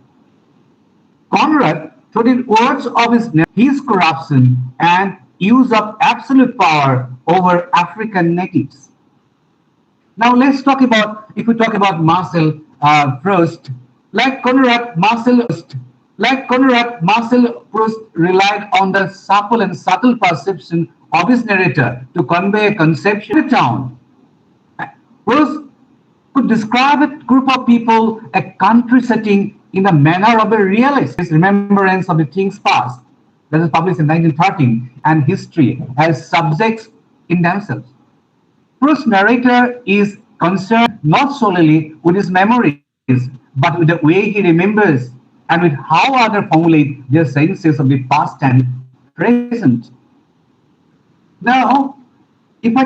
Conrad, through the words of his corruption and use of absolute power over African natives. Now let's talk about, if we talk about Marcel Proust, like Conrad, Marcel Proust relied on the supple and subtle perception of his narrator to convey a conception of the town. Proust could describe a group of people, a country setting in the manner of a realist. His remembrance of the things past, that was published in 1913, and history as subjects in themselves. Proust's narrator is concerned not solely with his memories, but with the way he remembers and with how others formulate their senses of the past and present. Now, if I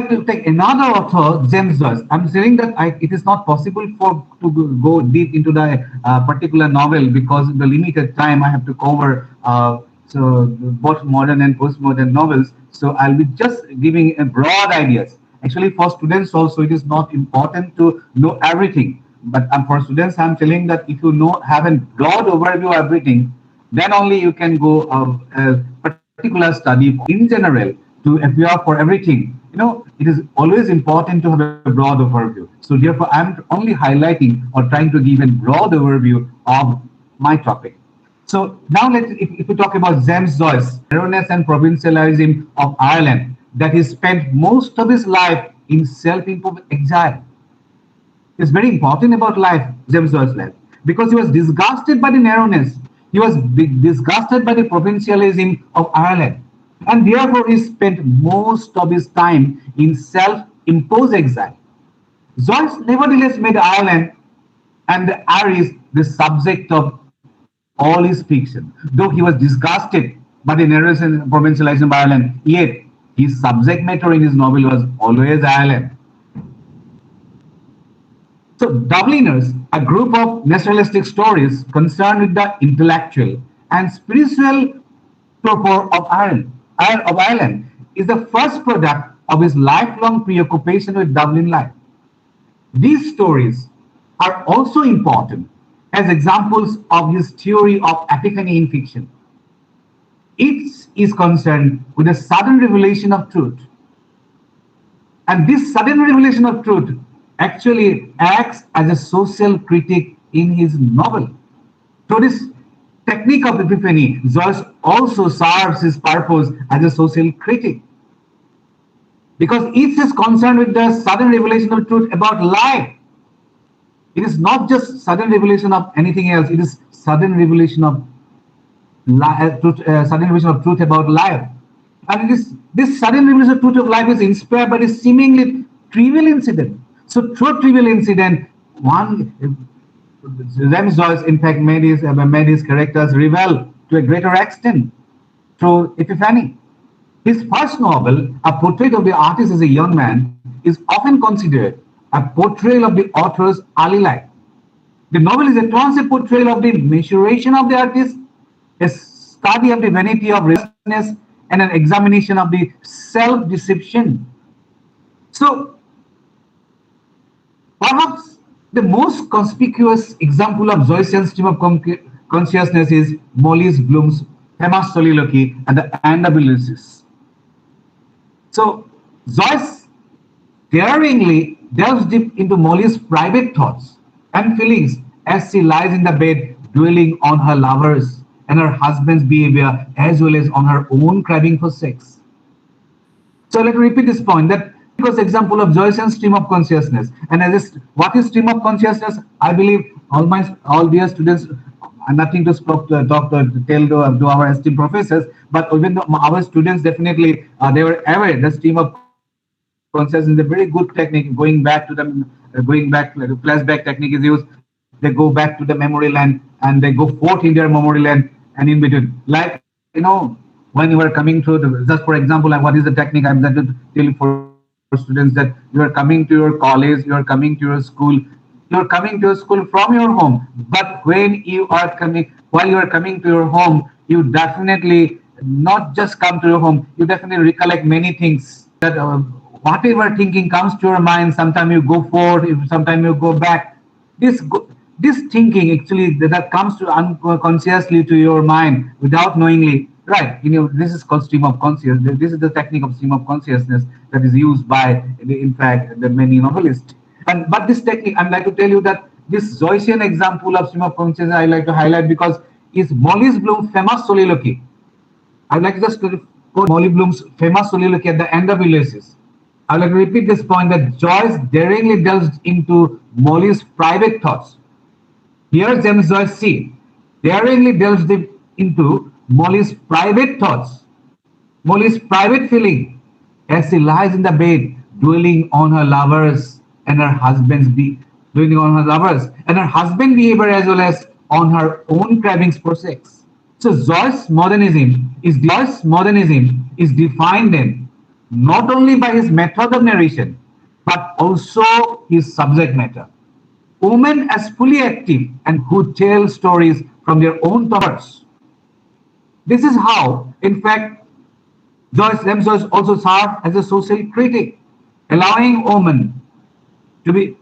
to take another author, James Joyce, I'm saying that it is not possible to go deep into the particular novel because the limited time I have to cover so both modern and postmodern novels. So I'll be just giving a broad ideas. Actually, for students also, it is not important to know everything. But for students, I'm telling that if you have a broad overview of everything, then only you can go particular study in general to appear for everything. It is always important to have a broad overview. So therefore, I'm only highlighting or trying to give a broad overview of my topic. So now if we talk about James Joyce, narrowness and provincialism of Ireland, that he spent most of his life in self-imposed exile. It's very important about James Joyce's life, because he was disgusted by the narrowness. He was disgusted by the provincialism of Ireland. And therefore, he spent most of his time in self-imposed exile. Joyce nevertheless made Ireland and the Irish the subject of all his fiction. Though he was disgusted by the narrowness and provincialism of Ireland, yet his subject matter in his novel was always Ireland. So, Dubliners, a group of naturalistic stories concerned with the intellectual and spiritual torpor of Ireland, is the first product of his lifelong preoccupation with Dublin life. These stories are also important as examples of his theory of epiphany in fiction. Each is concerned with a sudden revelation of truth. And this sudden revelation of truth actually acts as a social critic in his novel. So this technique of epiphany, Joyce also serves his purpose as a social critic, because each is concerned with the sudden revelation of truth about life. It is not just sudden revelation of anything else, it is sudden revelation of truth about life. And this sudden revelation of truth of life is inspired by this seemingly trivial incident. So through trivial incident, James Joyce in fact made his characters rebel to a greater extent through epiphany. His first novel, A Portrait of the Artist as a Young Man, is often considered a portrayal of the author's early life. The novel is at once a portrayal of the maturation of the artist, a study of the vanity of restlessness, and an examination of the self-deception. So, perhaps the most conspicuous example of Joycean stream of consciousness is Molly Bloom's famous soliloquy at the end of Ulysses. So, Joyce daringly delves deep into Molly's private thoughts and feelings as she lies in the bed dwelling on her lovers and her husband's behavior, as well as on her own craving for sex. So let me repeat this point, that because example of Joycean stream of consciousness. And what is stream of consciousness? I believe all dear students, nothing to tell to our esteemed professors, but even our students definitely they were aware that stream of consciousness is a very good technique. Going back, flashback technique is used. They go back to the memory land and they go forth in their memory land and in between. Like, when you are coming through, just for example, what is the technique I'm going to tell you for students, that you are coming to your college, you are coming to your school, from your home. But when you are while you are coming to your home, you definitely not just come to your home, you definitely recollect many things. That whatever thinking comes to your mind, sometimes you go forward, sometimes you go back. This thinking actually that comes to unconsciously to your mind without knowingly, right? This is called stream of consciousness. This is the technique of stream of consciousness that is used by, in fact, the many novelists. But this technique, I'd like to tell you that this Joycean example of stream of consciousness I like to highlight because it's Molly Bloom's famous soliloquy. I'd like to just quote Molly Bloom's famous soliloquy at the end of Ulysses. I'd like to repeat this point, that Joyce daringly delves into Molly's private thoughts. Here James Joyce daringly delves deep into Molly's private thoughts, Molly's private feeling, as she lies in the bed dwelling on her lovers and her husband's doing on her lovers, and her husband behavior as well as on her own cravings for sex. So Joyce's modernism is defined then not only by his method of narration, but also his subject matter. Women as fully active and who tell stories from their own thoughts. This is how, in fact, Joyce also served as a social critic, allowing women to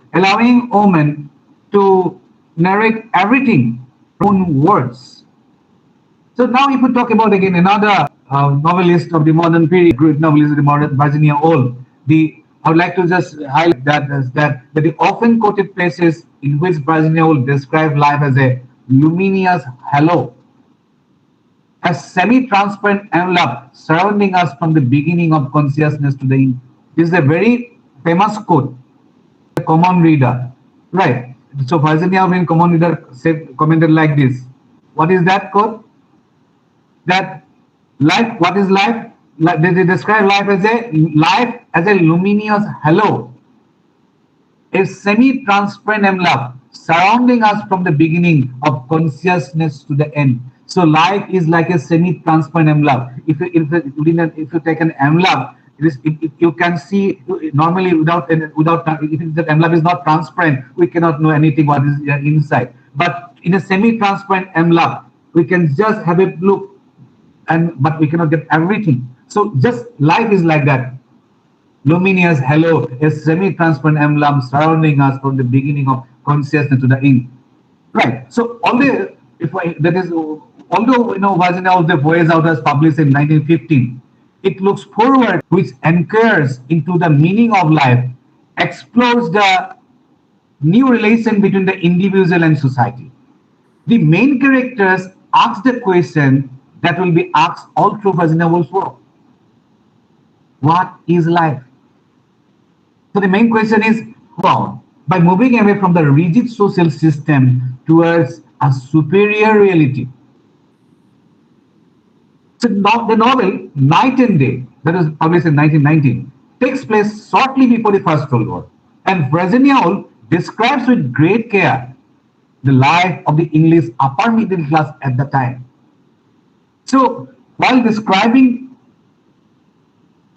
narrate everything in own words. So now if we talk about again another novelist of the modern period, great novelist of the modern, Virginia Woolf, I would like to just highlight that the often quoted places in which Virginia Woolf describes life as a luminous halo, a semi-transparent envelope surrounding us from the beginning of consciousness to the end. This is a very famous quote, a common reader, right? So Virginia Woolf in common reader commented like this. What is that quote? That life, what is life? They describe life as a luminous halo, a semi-transparent envelope surrounding us from the beginning of consciousness to the end. So life is like a semi-transparent envelope. If you take an envelope, you can see normally if the envelope is not transparent, we cannot know anything what is inside. But in a semi-transparent envelope, we can just have a look, but we cannot get everything. So just life is like that. Luminous halo, a semi-transparent emblem surrounding us from the beginning of consciousness to the end. Right. So although Virginia Woolf, the Voyage Out was published in 1915, it looks forward, which anchors into the meaning of life, explores the new relation between the individual and society. The main characters ask the question that will be asked all through Virginia Woolf's work. What is life? So the main question is how, by moving away from the rigid social system towards a superior reality. So the novel Night and Day, that was published in 1919, takes place shortly before the First World War, and Virginia Woolf describes with great care the life of the English upper middle class at the time. So while describing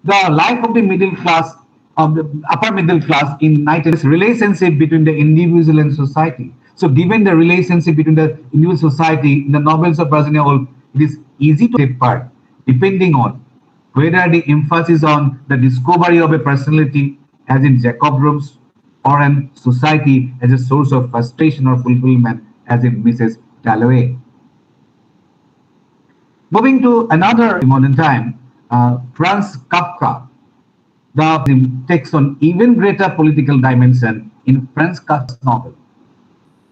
the life of the middle class, of the upper middle class in this relationship between the individual and society. So given the relationship between the individual society in the novels of Virginia Woolf, it is easy to take part depending on whether the emphasis on the discovery of a personality as in Jacob Rooms or in society as a source of frustration or fulfillment as in Mrs. Dalloway. Moving to another modern time, Franz Kafka, the takes on even greater political dimension in Franz Kafka's novel,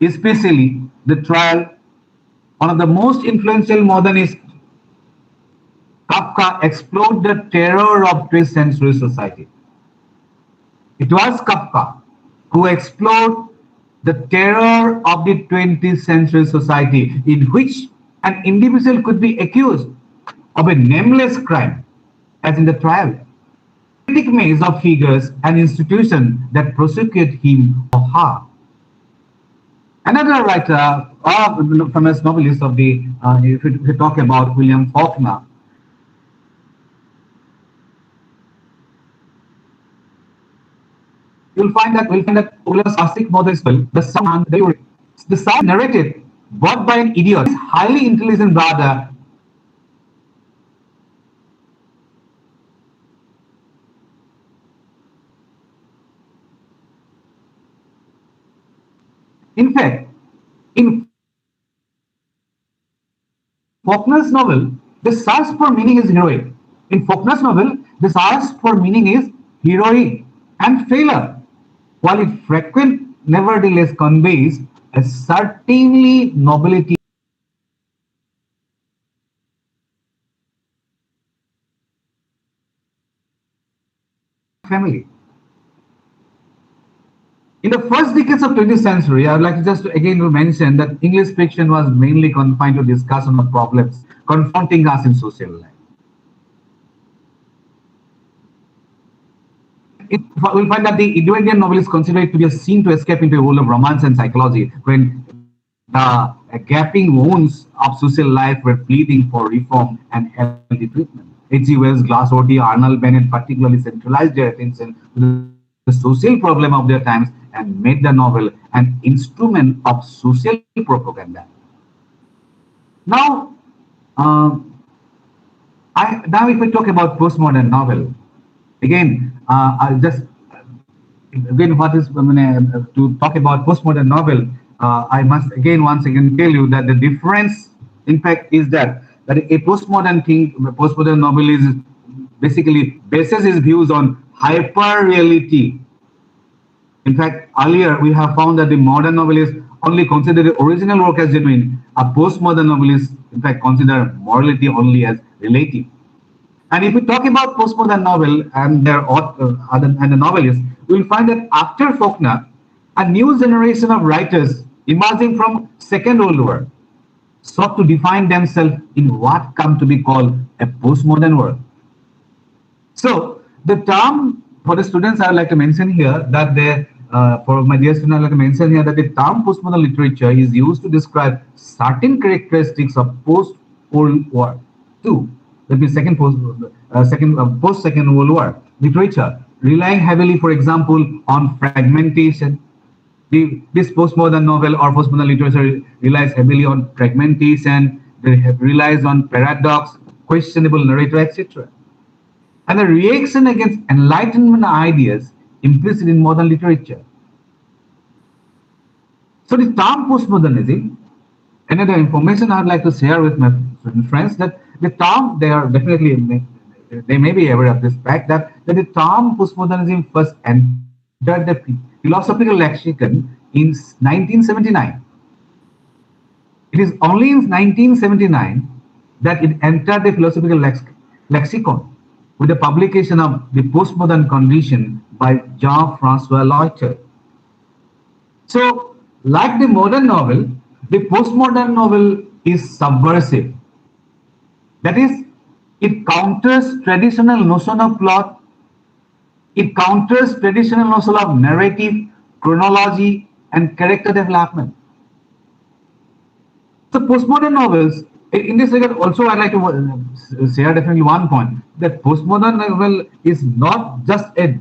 especially the trial. One of the most influential modernists, Kafka explored the terror of 20th century society. It was Kafka who explored the terror of the 20th century society in which an individual could be accused of a nameless crime, as in the trial. Critic maze of figures and institutions that prosecute him or her. Another writer, famous novelist of the, if we talk about William Faulkner, you'll find that Ola's classic novel, the sound narrated, brought by an idiot, highly intelligent brother. In fact, in Faulkner's novel, the search for meaning is heroic. In Faulkner's novel, the search for meaning is heroic and failure, while it frequently nevertheless conveys a certainly nobility. Family. In the first decades of 20th century, I would like to just again mention that English fiction was mainly confined to discussion of problems confronting us in social life. we'll find that the Indo-Indian novel is considered to be a scene to escape into a world of romance and psychology, when the gaping wounds of social life were pleading for reform and healthy treatment. H.G. Wells, Glassworthy, Arnold Bennett particularly centralized their attention to the social problem of their times and made the novel an instrument of social propaganda. Now, if we talk about postmodern novel, again, to talk about postmodern novel, I must again once again tell you that the difference, in fact, is that a postmodern novel is basically bases its views on hyper reality. In fact, earlier we have found that the modern novelist only consider the original work as genuine. A postmodern novelist, in fact, consider morality only as relative. And if we talk about postmodern novel and their author and the novelists, we will find that after Faulkner, a new generation of writers emerging from Second World War sought to define themselves in what come to be called a postmodern world. So the term, for the students, I would like to mention here that for my dear students, I would like to mention here that the term postmodern literature is used to describe certain characteristics of post-World War II. That means post-Second World War literature, relying heavily, for example, on fragmentation. This postmodern novel or postmodern literature relies heavily on fragmentation, relies on paradox, questionable narrative, etc. And the reaction against Enlightenment ideas implicit in modern literature. So the term postmodernism, another information I'd like to share with my friends, that the term, they may be aware of this fact that the term postmodernism first entered the philosophical lexicon in 1979. It is only in 1979 that it entered the philosophical lexicon with the publication of The Postmodern Condition by Jean-François Leuchter. So, like the modern novel, the postmodern novel is subversive. That is, it counters traditional notion of plot, it counters traditional notion of narrative, chronology, and character development. So postmodern novels, in this regard also I'd like to share definitely one point, that postmodern novel is not just a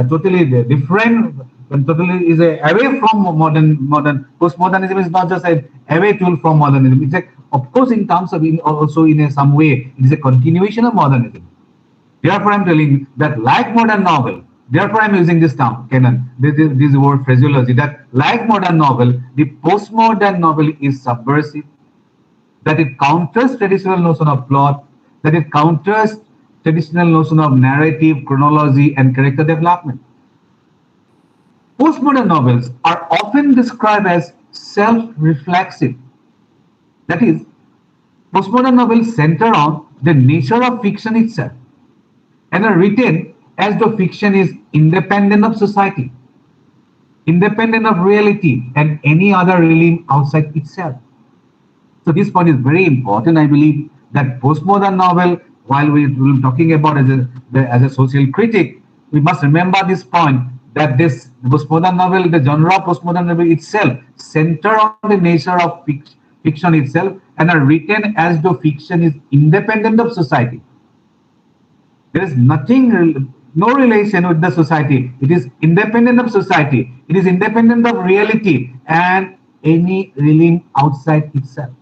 totally different, totally is away from modern. Postmodernism is not just a away tool from modernism. It's of course in terms of also in some way it is a continuation of modernism. Therefore, I'm telling that like modern novel, therefore I'm using this term, canon, this word phraseology, that like modern novel, the postmodern novel is subversive, that it counters traditional notion of plot, that it counters traditional notion of narrative, chronology, and character development. Postmodern novels are often described as self-reflexive. That is, postmodern novels center on the nature of fiction itself and are written as though fiction is independent of society, independent of reality and any other realm outside itself. So this point is very important. I believe that postmodern novel, while we're talking about as a social critic, we must remember this point, that this postmodern novel, the genre of postmodern novel itself, center on the nature of fiction itself and are written as though fiction is independent of society. There is no relation with the society. It is independent of society. It is independent of reality and any realm outside itself.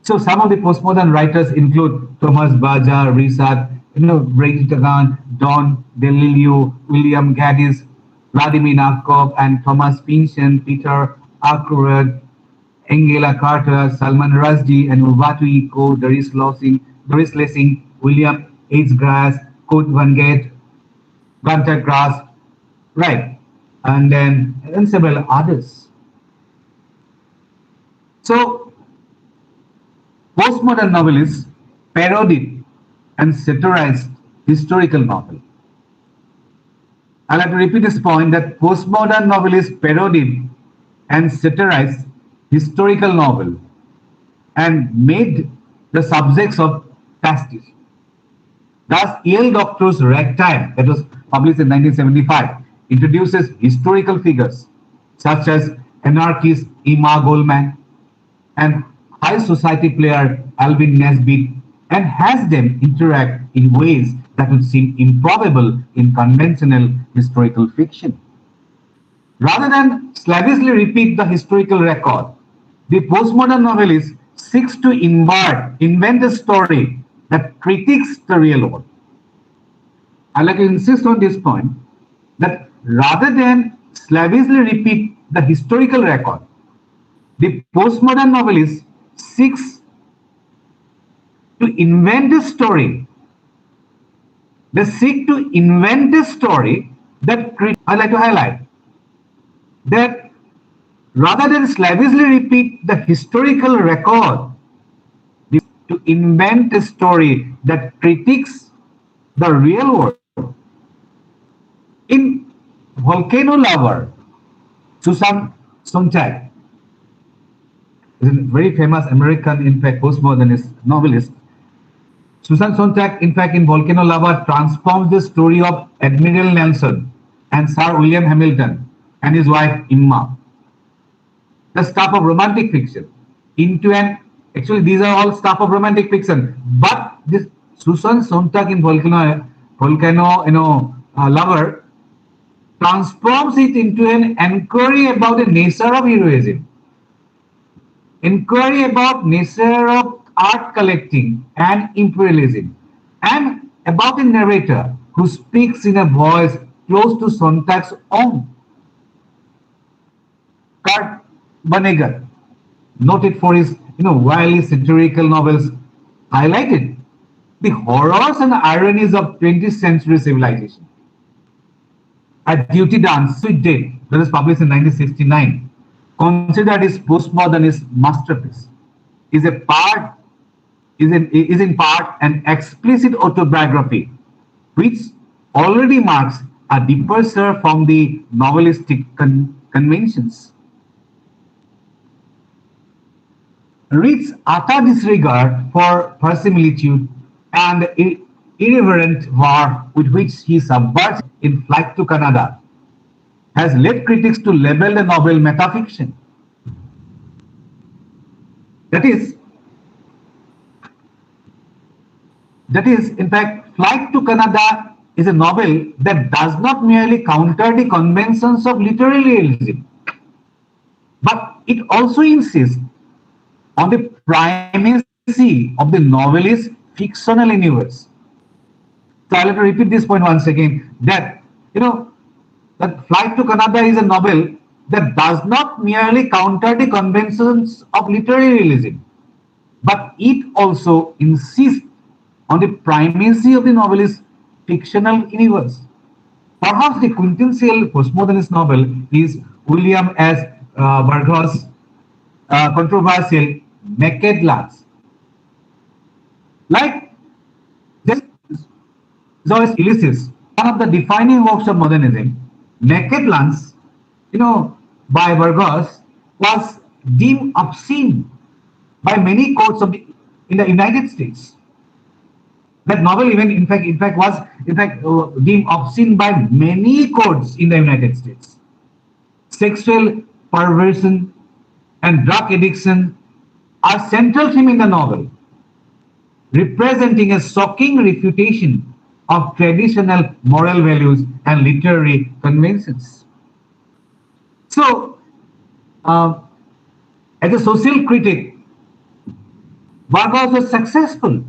So some of the postmodern writers include Thomas Baja, Prasad, Nagaon, Don DeLillo, William Gaddis, Vladimir Nabokov, and Thomas Pynchon, Peter Ackroyd, Angela Carter, Salman Rushdie, and Ubatu Eco, Doris Lessing, William H. Grass, Kurt Vonnegut, Gunter Grass, right, and several others. So, postmodern novelists parodied and satirized historical novel. I'd like to repeat this point, that postmodern novelists parodied and satirized historical novel and made the subjects of pastiche. Thus, Yale doctor's Ragtime, that was published in 1975, introduces historical figures such as anarchist Emma Goldman and high society player Alvin Nesbitt, and has them interact in ways that would seem improbable in conventional historical fiction. Rather than slavishly repeat the historical record, the postmodern novelist seeks to invent a story that critiques the real world. I'd like to insist on this point that rather than slavishly repeat the historical record, the postmodern novelist seeks to invent a story. They seek to invent a story that I'd like to highlight that rather than slavishly repeat the historical record, to invent a story that critiques the real world. In Volcano Lover, Susan Sontag is a very famous American, in fact, postmodernist novelist. Susan Sontag, in fact, in Volcano Lover, transforms the story of Admiral Nelson and Sir William Hamilton and his wife Emma, the stuff of romantic fiction, into an actually these are all stuff of romantic fiction. But this Susan Sontag in Volcano Lover transforms it into an inquiry about the nature of heroism, inquiry about nature of art collecting and imperialism, and about a narrator who speaks in a voice close to Sontag's own. Kurt Vonnegut, noted for his wildly satirical novels, highlighted the horrors and ironies of 20th century civilization. A Duty Done, Sweet Date, that was published in 1969, considered his postmodernist masterpiece, is in part an explicit autobiography, which already marks a departure from the novelistic conventions. Reed's utter disregard for verisimilitude and the irreverent war with which he subverts in Flight to Canada has led critics to label the novel metafiction. That is, in fact, Flight to Canada is a novel that does not merely counter the conventions of literary realism, but it also insists on the primacy of the novelist's fictional universe. So I'll have to repeat this point once again, that that Flight to Canada is a novel that does not merely counter the conventions of literary realism, but it also insists on the primacy of the novelist's fictional universe. Perhaps the quintessential postmodernist novel is William S. Burroughs' controversial Naked Lunch. Like Joyce Ulysses, one of the defining works of modernism, Naked Lunch, by Burroughs, was deemed obscene by many courts in the United States. That novel even, in fact, was deemed obscene by many courts in the United States. Sexual perversion and drug addiction are central theme in the novel, representing a shocking refutation of traditional moral values and literary conventions. So, as a social critic, Burroughs was successful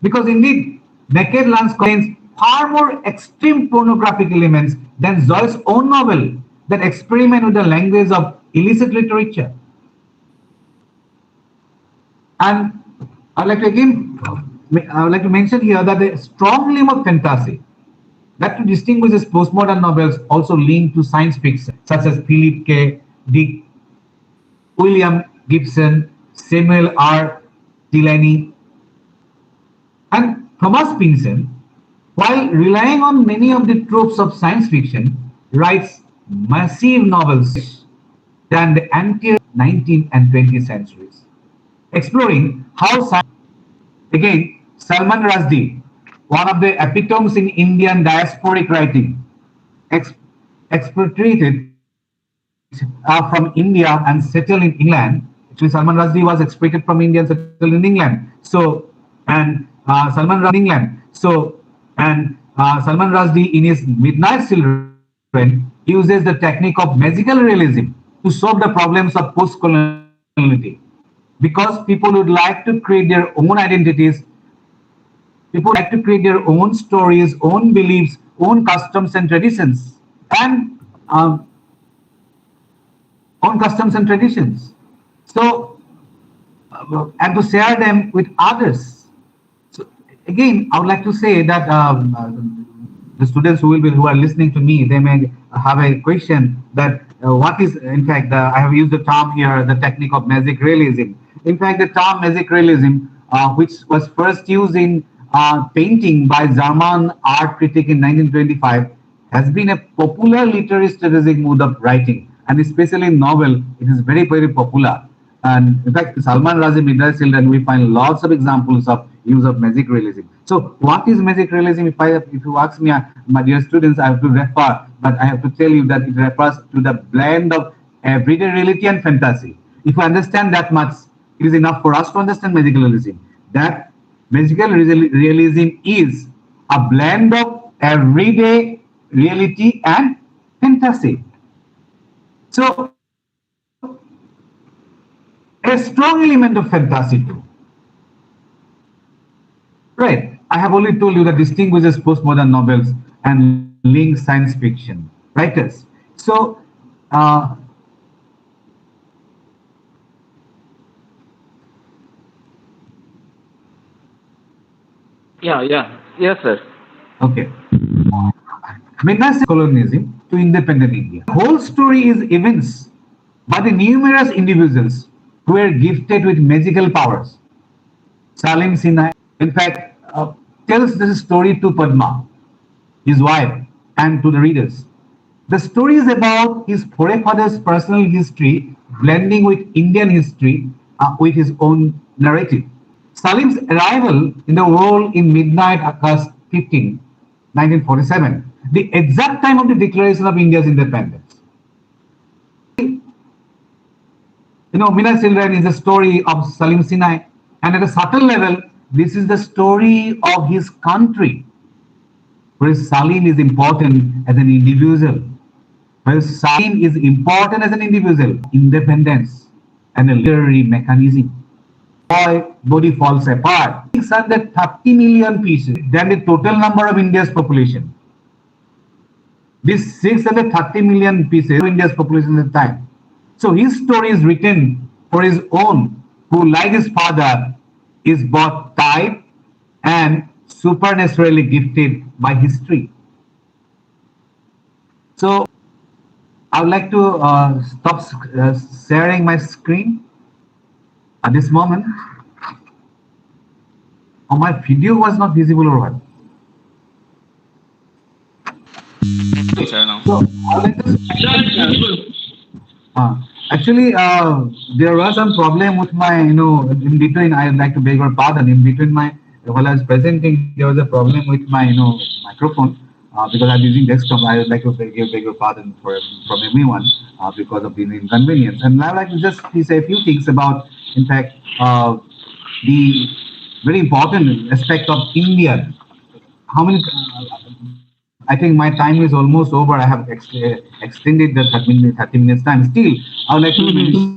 because indeed Naked Lunch contains far more extreme pornographic elements than Joyce's own novel that experiment with the language of illicit literature. And I'd like to mention here that the strong limb of fantasy that to distinguish his postmodern novels also linked to science fiction, such as Philip K. Dick, William Gibson, Samuel R. Delany, and Thomas Pynchon, while relying on many of the tropes of science fiction, writes massive novels than the entire 19th and 20th centuries, exploring how science, again, Salman Rushdie, one of the epitomes in Indian diasporic writing, expatriated from India and settled in England. Actually, Salman Rushdie was expatriated from India and settled in England. Salman Rushdie, in his Midnight Children, uses the technique of magical realism to solve the problems of post-coloniality. Because people would like to create their own identities, people like to create their own stories, own beliefs, own customs and traditions, and So, and to share them with others. So, again, I would like to say that the students who are listening to me, they may have a question that what is, in fact, I have used the term here, the technique of magic realism. In fact, the term magic realism, which was first used in painting by German art critic in 1925, has been a popular literary strategic mode of writing, and especially in novel, it is very, very popular. And in fact, Salman Rushdie, Midnight Children, we find lots of examples of use of magic realism. So, what is magic realism? If you ask me, my dear students, I have to refer, but I have to tell you that it refers to the blend of everyday reality and fantasy. If you understand that much, it is enough for us to understand magical realism. That magical realism is a blend of everyday reality and fantasy. So, a strong element of fantasy too. Right. I have already told you that distinguishes postmodern novels and links science fiction writers. So, Yes, sir. okay. Midnight colonialism to independent India. The whole story is events by the numerous individuals who were gifted with magical powers. Salim Sinha, in fact, tells this story to Padma, his wife, and to the readers. The story is about his forefathers' personal history blending with Indian history with his own narrative. Salim's arrival in the world in midnight August 15, 1947, the exact time of the declaration of India's independence. Midnight Children is a story of Salim Sinha, and at a subtle level, this is the story of his country, whereas Salim is important as an individual. Whereas Salim is important as an individual, independence, and a literary mechanism. Body falls apart. 630 million pieces than the total number of India's population. This 630 million pieces of India's population at the time. So his story is written for his own, who, like his father, is both typed and supernaturally gifted by history. So I would like to stop sharing my screen at this moment. Oh, my video was not visible or what? So I would like to actually, there was some problem with my, in between, I would like to beg your pardon, in between while I was presenting, there was a problem with my, microphone, because I'm using desktop. I would like to beg your pardon from everyone, because of the inconvenience. And I would like to just say a few things about, in fact, the very important aspect of India. How many, I think my time is almost over. I have extended the 30 minutes time. Still, I would like to mention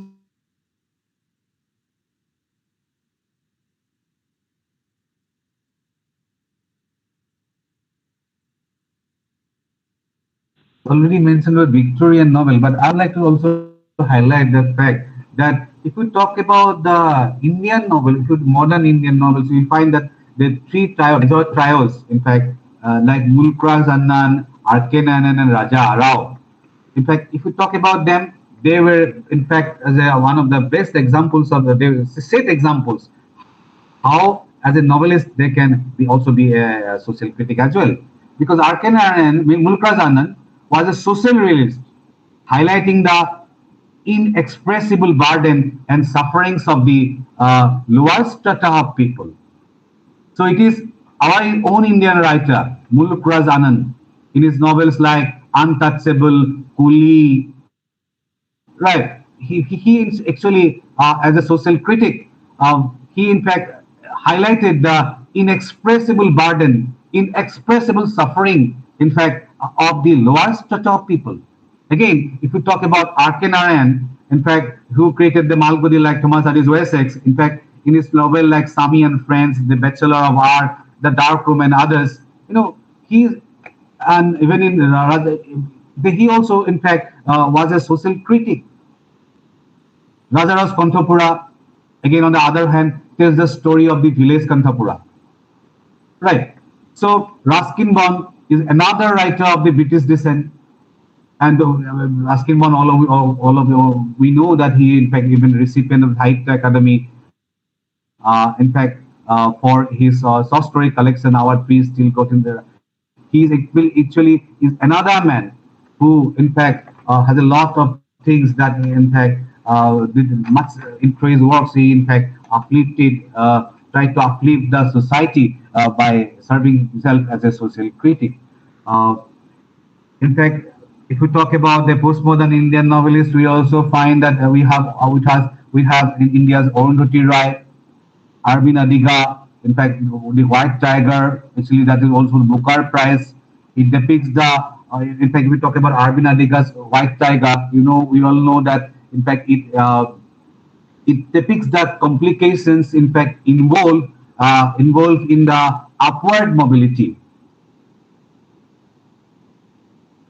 already mentioned the Victorian novel, but I'd like to also highlight the fact that if we talk about the Indian novel, modern Indian novels, we find that the three trios, in fact, like Mulkraj Annan, R.K. Nanan, and Raja Rao. In fact, if we talk about them, they were, in fact, as one of the best examples of set examples how, as a novelist, they can also be a social critic as well. Because R.K. Nanan, Mulkraj Annan, was a social realist, highlighting the inexpressible burden and sufferings of the lower strata of people. So it is our own Indian writer, Mulk Raz Anand, in his novels like Untouchable, Coolie, right? He is actually, as a social critic, he in fact highlighted the inexpressible burden, inexpressible suffering, in fact, of the lower strata of people. Again, if we talk about R.K. Narayan, in fact, who created the Malgudi like Thomas Hardy's Wessex, in fact, in his novel like Sami and Friends, The Bachelor of Art, The Dark Room, and others, and even he also, in fact, was a social critic. Rajaras Kanthapura, again, on the other hand, tells the story of the village Kanthapura. Right. So Ruskin Bond is another writer of the British descent, and Ruskin Bond, all of you, we know that he, in fact, even recipient of Sahitya Academy. In fact, for his short story collection, Our Trees Still Got in There. He actually is another man who, in fact, has a lot of things that, in fact, did much in his works. He, in fact, tried to uplift the society by serving himself as a social critic. In fact, if we talk about the postmodern Indian novelist, we also find that we have in India's Arundhati Roy, Arvind Adiga, in fact, the White Tiger, actually that is also the Booker Prize. It depicts the, in fact, if we talk about Arvind Adiga's White Tiger, we all know that, in fact, it depicts the complications, in fact, involved in the upward mobility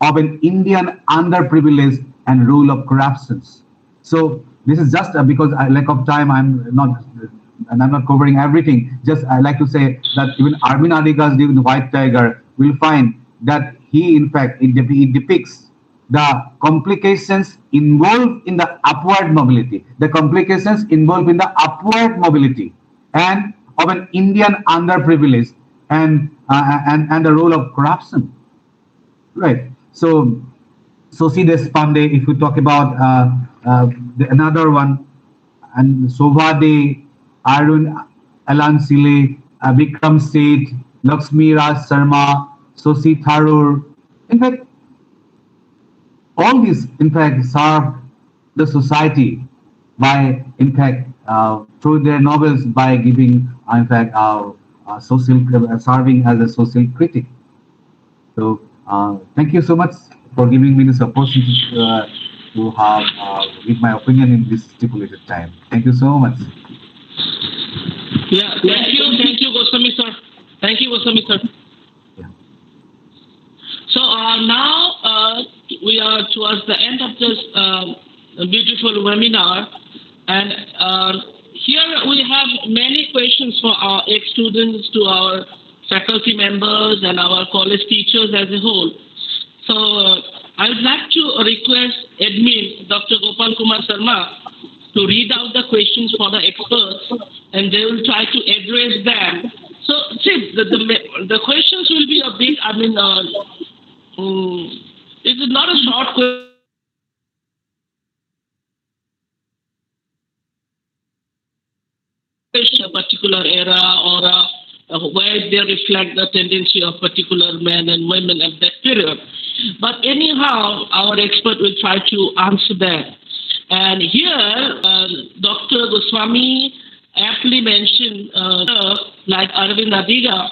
of an Indian underprivileged and rule of corruptions. So this is just because lack of time, I'm not covering everything. Just I like to say that even Arvind Adiga's The White Tiger will find that he, in fact, it depicts the complications involved in the upward mobility, and of an Indian underprivileged and the role of corruption. Right. So Sosi Deshpande, if we talk about another one, and Sobhade, Arun Alan Sile, Vikram Seth, Lakshmi Raj Sharma, Sosi Tharoor. In fact, all these, in fact, serve the society by, in fact, through their novels, by giving, in fact, serving as a social critic. So, thank you so much for giving me this opportunity to have give my opinion in this stipulated time. Thank you so much. Yeah, thank you, Goswami sir. Thank you, Goswami sir. Yeah. So now we are towards the end of this beautiful webinar, and here we have many questions for our ex-students, to our faculty members and our college teachers as a whole. So I would like to request admin Dr. Gopal Kumar Sharma to read out the questions for the experts, and they will try to address them. So see, the questions will be a bit, it is not a short question. A particular era or where they reflect the tendency of particular men and women at that period. But anyhow, our expert will try to answer that. And here, Dr. Goswami aptly mentioned, like Arvind Adiga,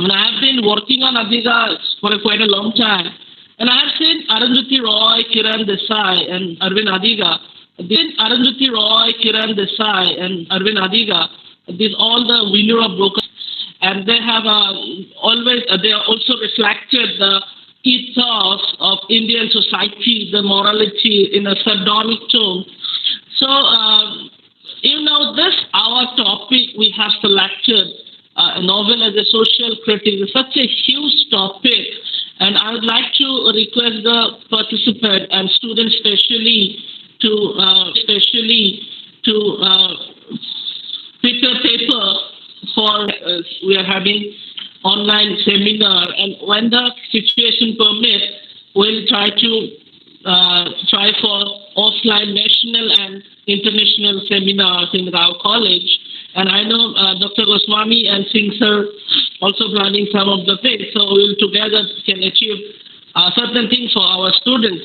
and I have been working on Adiga for quite a long time. And I have seen Arundhati Roy, Kiran Desai, and Arvind Adiga. These all the winner of Broker, and they have they are also reflected the ethos of Indian society, the morality in a sardonic tone. So, this our topic we have selected, a novel as a social critic, is such a huge topic, and I would like to request the participant and students especially to prepare paper for we are having online seminar, and when the situation permits, we'll try for offline national and international seminars in our college. And I know Dr. Goswami and Singh sir also planning some of the things. So we will together can achieve certain things for our students.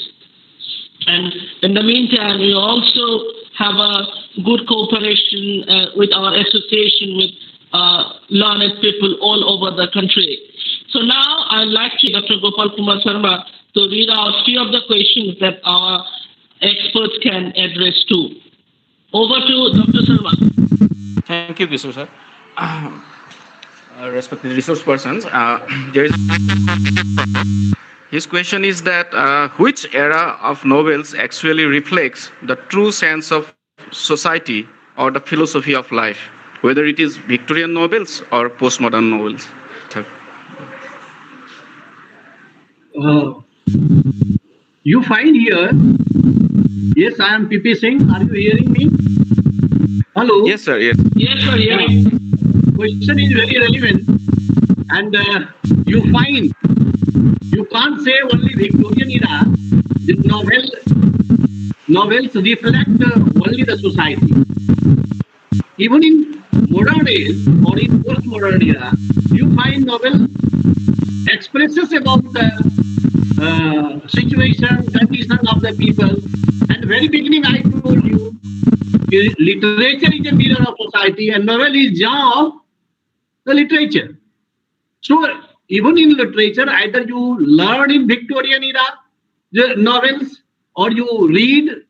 And in the meantime, we also have a good cooperation with our association with learned people all over the country. So now I'd like to Dr. Gopal Kumar Sharma to read out a few of the questions that our experts can address to. Over to Dr. Sharma. Thank you, Kishore sir. Respected resource persons, there is his question is that which era of novels actually reflects the true sense of society or the philosophy of life, whether it is Victorian novels or postmodern novels? You find here, yes, I am PP Singh. Are you hearing me? Hello? Yes, sir. Yes. Yes, sir. Yes. Question is very relevant. And you find, you can't say only Victorian era. The novels reflect only the society. Even in modern days or in postmodern era, you find novel expresses about the situation, condition of the people. At the very beginning, I told you, literature is a mirror of society, and novel is genre of the literature. So, even in literature, either you learn in Victorian era the novels, or you read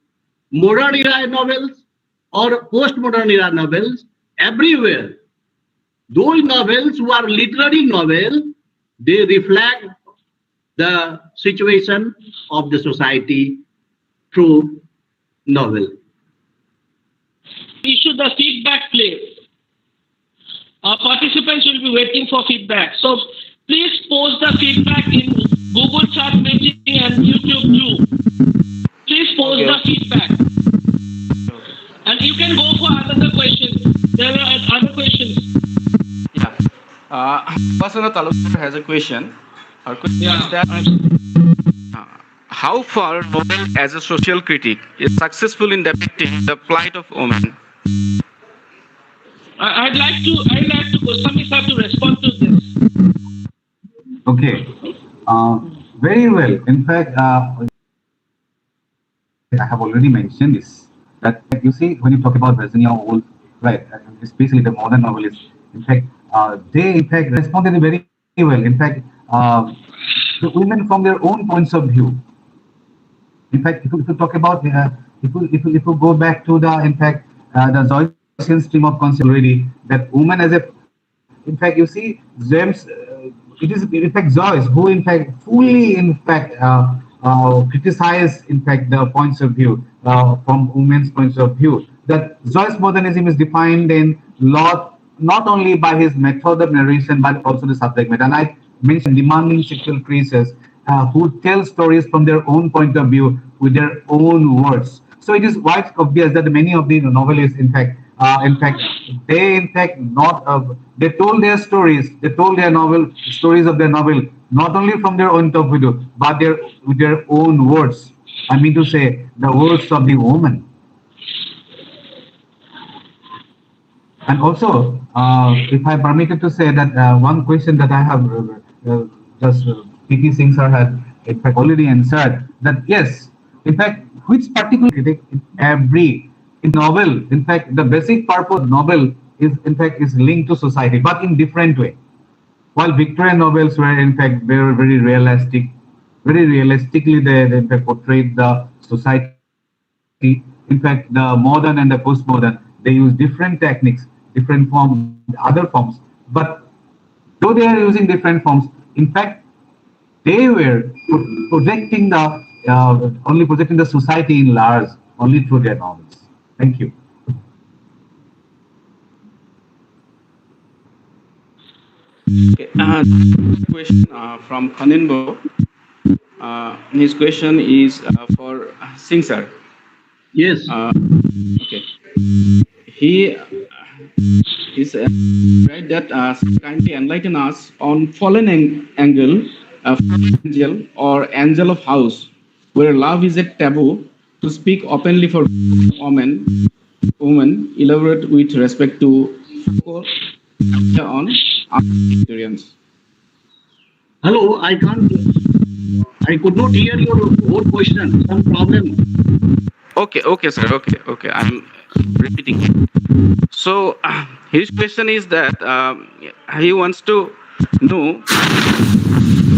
modern era novels, or postmodern era novels. Everywhere, those novels who are literary novels, they reflect the situation of the society through novel. Issue the feedback, please. Our participants will be waiting for feedback. So please post the feedback in Google chat meeting and YouTube too. Please post the feedback. And you can go for another question. There are other questions. Yeah. Pasana Talukar has a question. Her question is that how far novel as a social critic is successful in depicting the plight of women? I'd like to Goswami sir to respond to this. Okay. Very well. In fact, I have already mentioned this. That you see, when you talk about Virginia Woolf, right, especially the modern novelists, in fact, they in fact responded very well. In fact, the women from their own points of view. In fact, if you talk about, if you go back to the, in fact, the Joycean stream of concept already, that woman as a, in fact, you see, James, it is in fact Joyce who in fact fully in fact criticize in fact the points of view from women's points of view. That Joyce modernism is defined in lot not only by his method of narration but also the subject matter. And I mentioned demanding sexual creatures who tell stories from their own point of view with their own words. So it is quite obvious that many of the novelists, in fact, they told their stories, they told their stories of their novel, not only from their own top view, but with their own words. I mean to say, the words of the woman. And also, if I permitted to say that one question that I have just P.T. Singh sir had in fact already answered, that yes, in fact, which particular critic in every novel, in fact, the basic purpose of novel is in fact is linked to society, but in different way. While Victorian novels were in fact very realistic, very realistically they in fact portrayed the society. In fact, the modern and the postmodern, they use different techniques, different forms, other forms. But though they are using different forms, in fact, they were projecting the only projecting the society in large only through their novels. Thank you. Okay, question from Khaninbo. His question is for Singh sir. Yes. Okay. He is right that kindly enlighten us on fallen angle of angel or angel of house, where love is a taboo to speak openly for woman elaborate with respect to on Victorians. Hello, I could not hear your whole question. Some problem. Okay, sir. Okay. I'm repeating. So his question is that he wants to know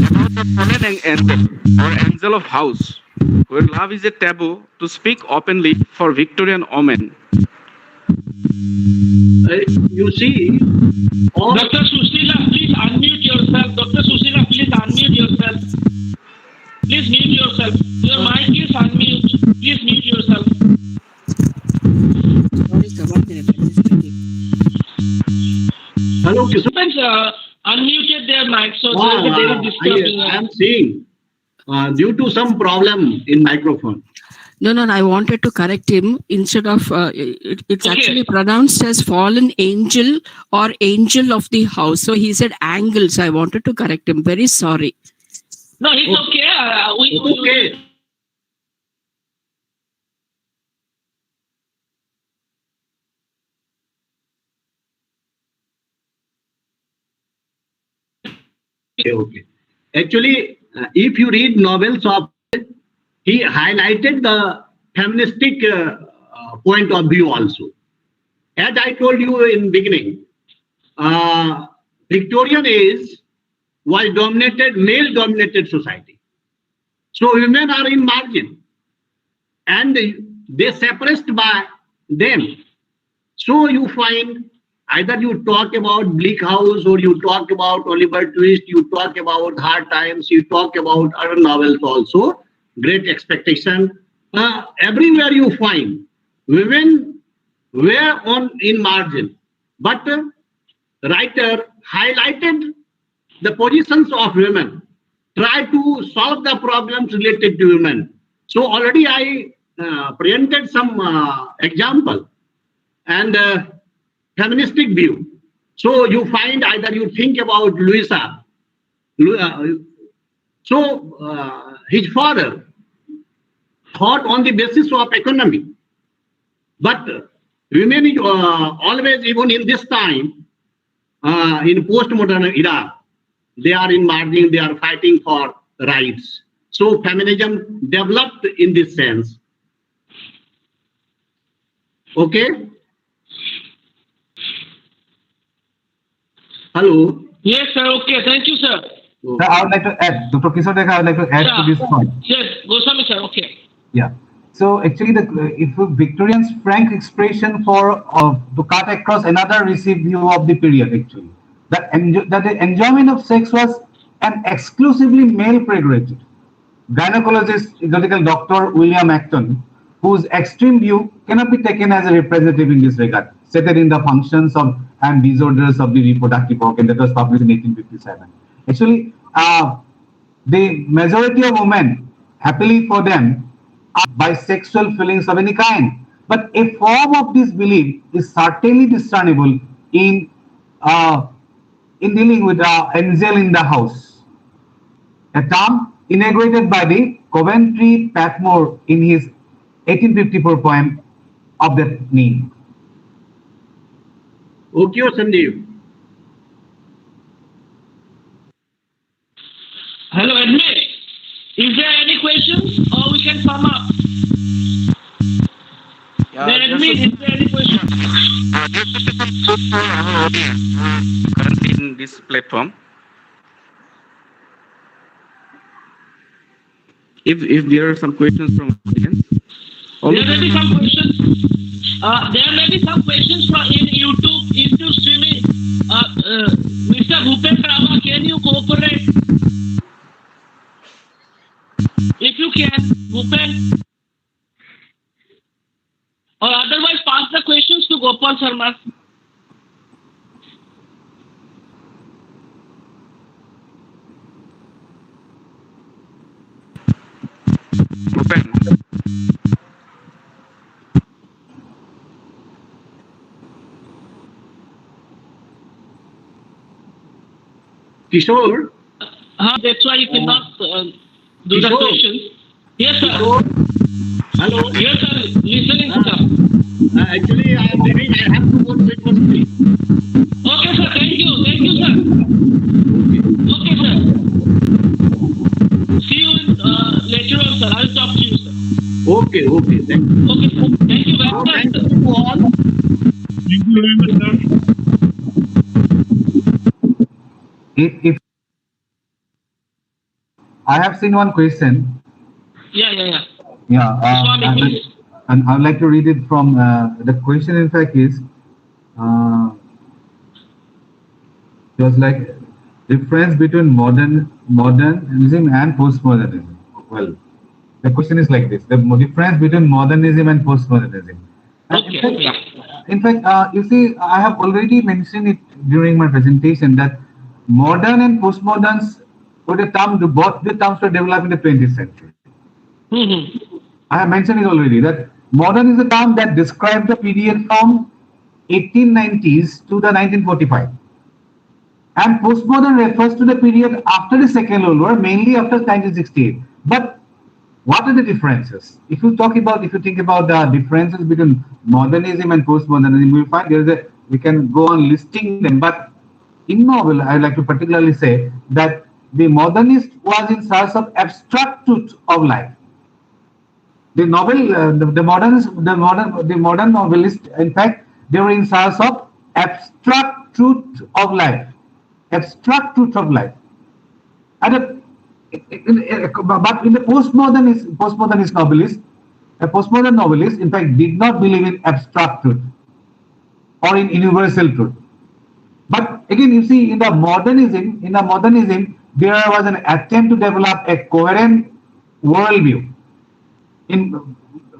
about the fallen angel or angel of house, where love is a taboo to speak openly for Victorian women. You see, Dr. Susila, please unmute yourself. Dr. Susila, please unmute yourself. Please mute yourself. Your mic is unmute. Please mute yourself. Sorry, sir. 1 minute. hello, Kishore. Sometimes unmuted their mic, so they will disturb you. I am saying, due to some problem in microphone. No, I wanted to correct him. Instead of, it's Okay. actually pronounced as fallen angel or angel of the house. So he said angle. So I wanted to correct him. Very sorry. No, it's okay. Okay. Okay. Actually, if you read novels of, he highlighted the feministic point of view also. As I told you in beginning, Victorian age was male-dominated society. So women are in margin, and they suppressed by them. So you find either you talk about Bleak House, or you talk about Oliver Twist, you talk about Hard Times, you talk about other novels also, Great Expectation. Everywhere you find women were in margin, but writer highlighted the positions of women, try to solve the problems related to women. So already I presented some example and feministic view. So you find either you think about Louisa. His father thought on the basis of economy, but women is always, even in this time, in postmodern era, they are in margin, they are fighting for rights. So feminism developed in this sense. Okay. Hello. Yes, sir. Okay. Thank you, sir. Sir, I would like to add, Dr. Kishore Dekha, I would like to add to this point. Yes, Goswami, sir. Okay. Yeah. So actually, if Victorians' frank expression for to cut across another received view of the period, actually, that the enjoyment of sex was an exclusively male prerogative. Gynecologist, medical doctor William Acton, whose extreme view cannot be taken as a representative in this regard, stated in the Functions of and Disorders of the Reproductive Organ that was published in 1857. Actually, the majority of women, happily for them, are bisexual feelings of any kind. But a form of this belief is certainly discernible in dealing with the angel in the house, a term inaugurated by the Coventry Patmore in his 1854 poem of that name. Okay, Sanjib. Hello, admin. Is there any questions, or we can sum up? Admin, is there any questions? Currently in this platform. If there are some questions from audience. There may be some questions. There may be some questions from in YouTube streaming. Mr. Bhupen Rama, can you cooperate? If you can, Bhupen. Or otherwise, pass the questions to Gopal Sharma. Bhupen. Kishore. That's why you cannot do the questions. Yes, sir. Hello. Yes, sir. Listening, sir. Actually, I am leaving. I have to go to university. Okay, okay. Thank you. Okay, thank you very much. Thank you to all. Thank you very much, sir. If I have seen one question. Yeah. Yeah. Goswami, please. And I'd like to read it from the question. In fact, is it was like difference between modernism and postmodernism. Well, the question is like this: the difference between modernism and postmodernism. Okay. In fact, you see, I have already mentioned it during my presentation that modern and postmoderns were both the terms were developed in the 20th century. I have mentioned it already that modern is a term that describes the period from 1890s to the 1945. And postmodern refers to the period after the Second World War, mainly after 1968. But what are the differences? If you think about the differences between modernism and postmodernism, we find we can go on listing them. But in novel, I like to particularly say that the modernist was in search of abstract truth of life. The modern novelist, in fact, they were in search of abstract truth of life. Abstract truth of life. But in the postmodernist novelist, a postmodern novelist, in fact, did not believe in abstract truth or in universal truth. But again, you see, in the modernism, there was an attempt to develop a coherent worldview. In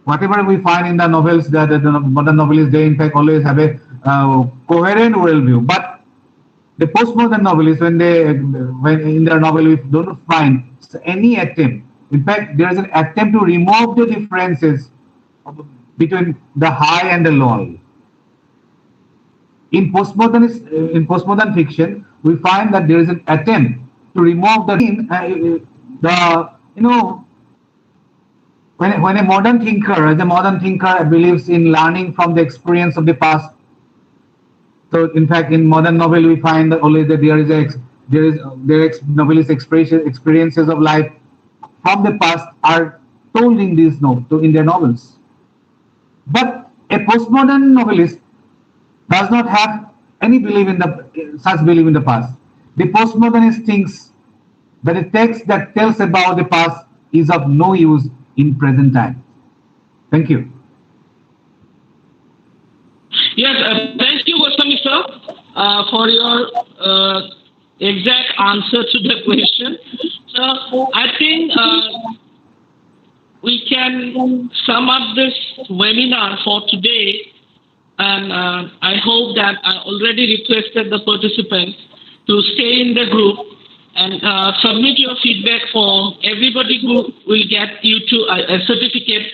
whatever we find in the novels, the modern novelists, they in fact always have a coherent worldview. But the postmodern novelists, when in their novel we don't find any attempt. In fact, there is an attempt to remove the differences between the high and the low. In postmodern fiction, we find that there is an attempt to remove when a modern thinker believes in learning from the experience of the past. So, in fact, in modern novel, we find that always that novelist experiences of life from the past are told in their novels. But a postmodern novelist does not have any such belief in the past. The postmodernist thinks that a text that tells about the past is of no use in present time. Thank you. Yes, thank you, Goswami sir, for your exact answer to the question. So I think we can sum up this webinar for today, and I hope that I already requested the participants to stay in the group and submit your feedback form. Everybody who will get you to a certificate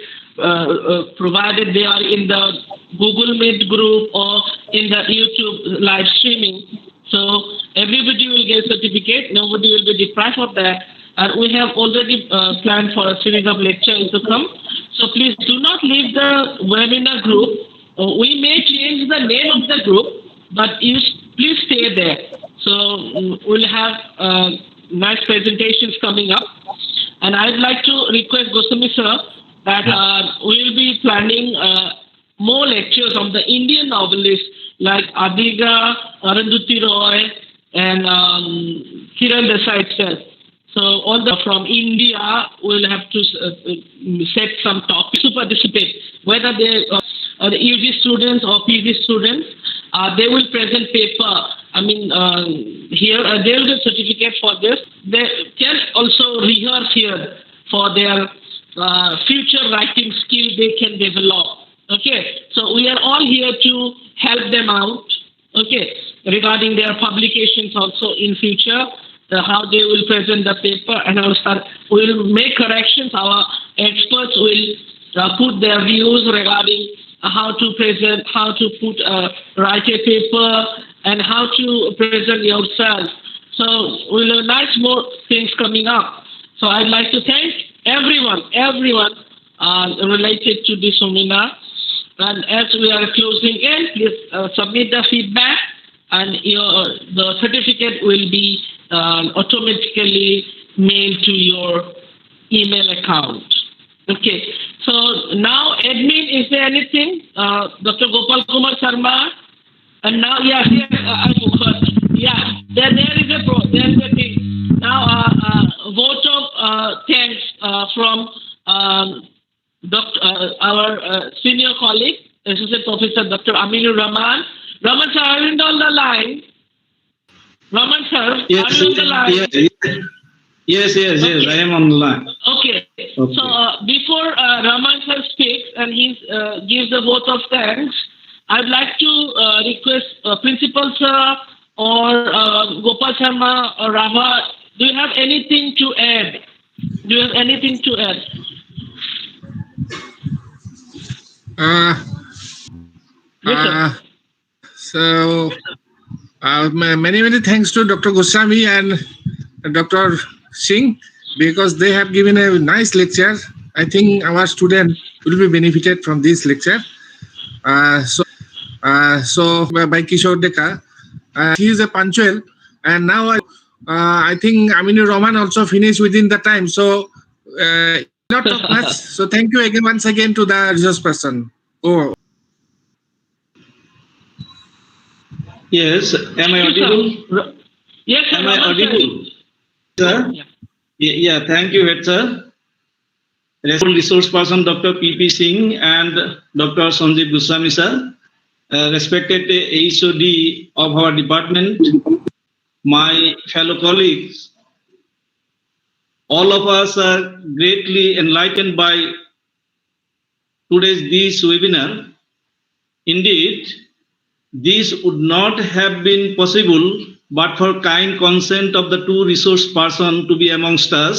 provided they are in the Google Meet group or in the YouTube live streaming. So everybody will get a certificate. Nobody will be deprived of that. And we have already planned for a series of lectures to come. So please do not leave the webinar group. We may change the name of the group, but please stay there. So we'll have nice presentations coming up. And I'd like to request Goswami sir that we'll be planning more lectures on the Indian novelists like Adiga, Arundhati Roy, and Kiran Desai itself. So all from India will have to set some topics to participate, whether they are the UG students or PG students. They will present paper. I mean, here they will get certificate for this. They can also rehearse here for their future writing skill they can develop. Okay, so we are all here to help them out. Okay, regarding their publications also in future, how they will present the paper, and also we will make corrections. Our experts will put their views regarding how to present, how to write a paper, and how to present yourself. So we'll have nice more things coming up. So I'd like to thank everyone related to this seminar. And as we are closing in, please submit the feedback, and the certificate will be automatically mailed to your email account. Okay. So now, admin, is there anything? Dr. Gopal Kumar Sharma. And now, yes, I forgot. Yeah, there is a thing. Now, vote of thanks from our senior colleague, Associate Professor Dr. Aminur Rahman. Rahman sir, are you on the line? Rahman sir, yes, are you on the line? Yes, Okay. I am on the line. Okay. So before Rahman sir speaks and he gives the vote of thanks, I'd like to request Principal sir or Gopal Sharma or Rava, do you have anything to add? Yes, sir. Many thanks to Dr. Goswami and Dr. Singh, because they have given a nice lecture. I think our student will be benefited from this lecture. So by Kishore Deka, he is a punctual, and now I think Aminur Rahman also finished within the time. So not of much. So thank you again once again to the resource person. Oh. Yes, am I audible? Yes, sir. Am I audible? Sir? Yeah, thank you, head sir. Resource person Dr. P.P. Singh and Dr. Sanjib Goswami sir, respected HOD of our department, my fellow colleagues, all of us are greatly enlightened by today's webinar. Indeed, this would not have been possible but for kind consent of the two resource persons to be amongst us.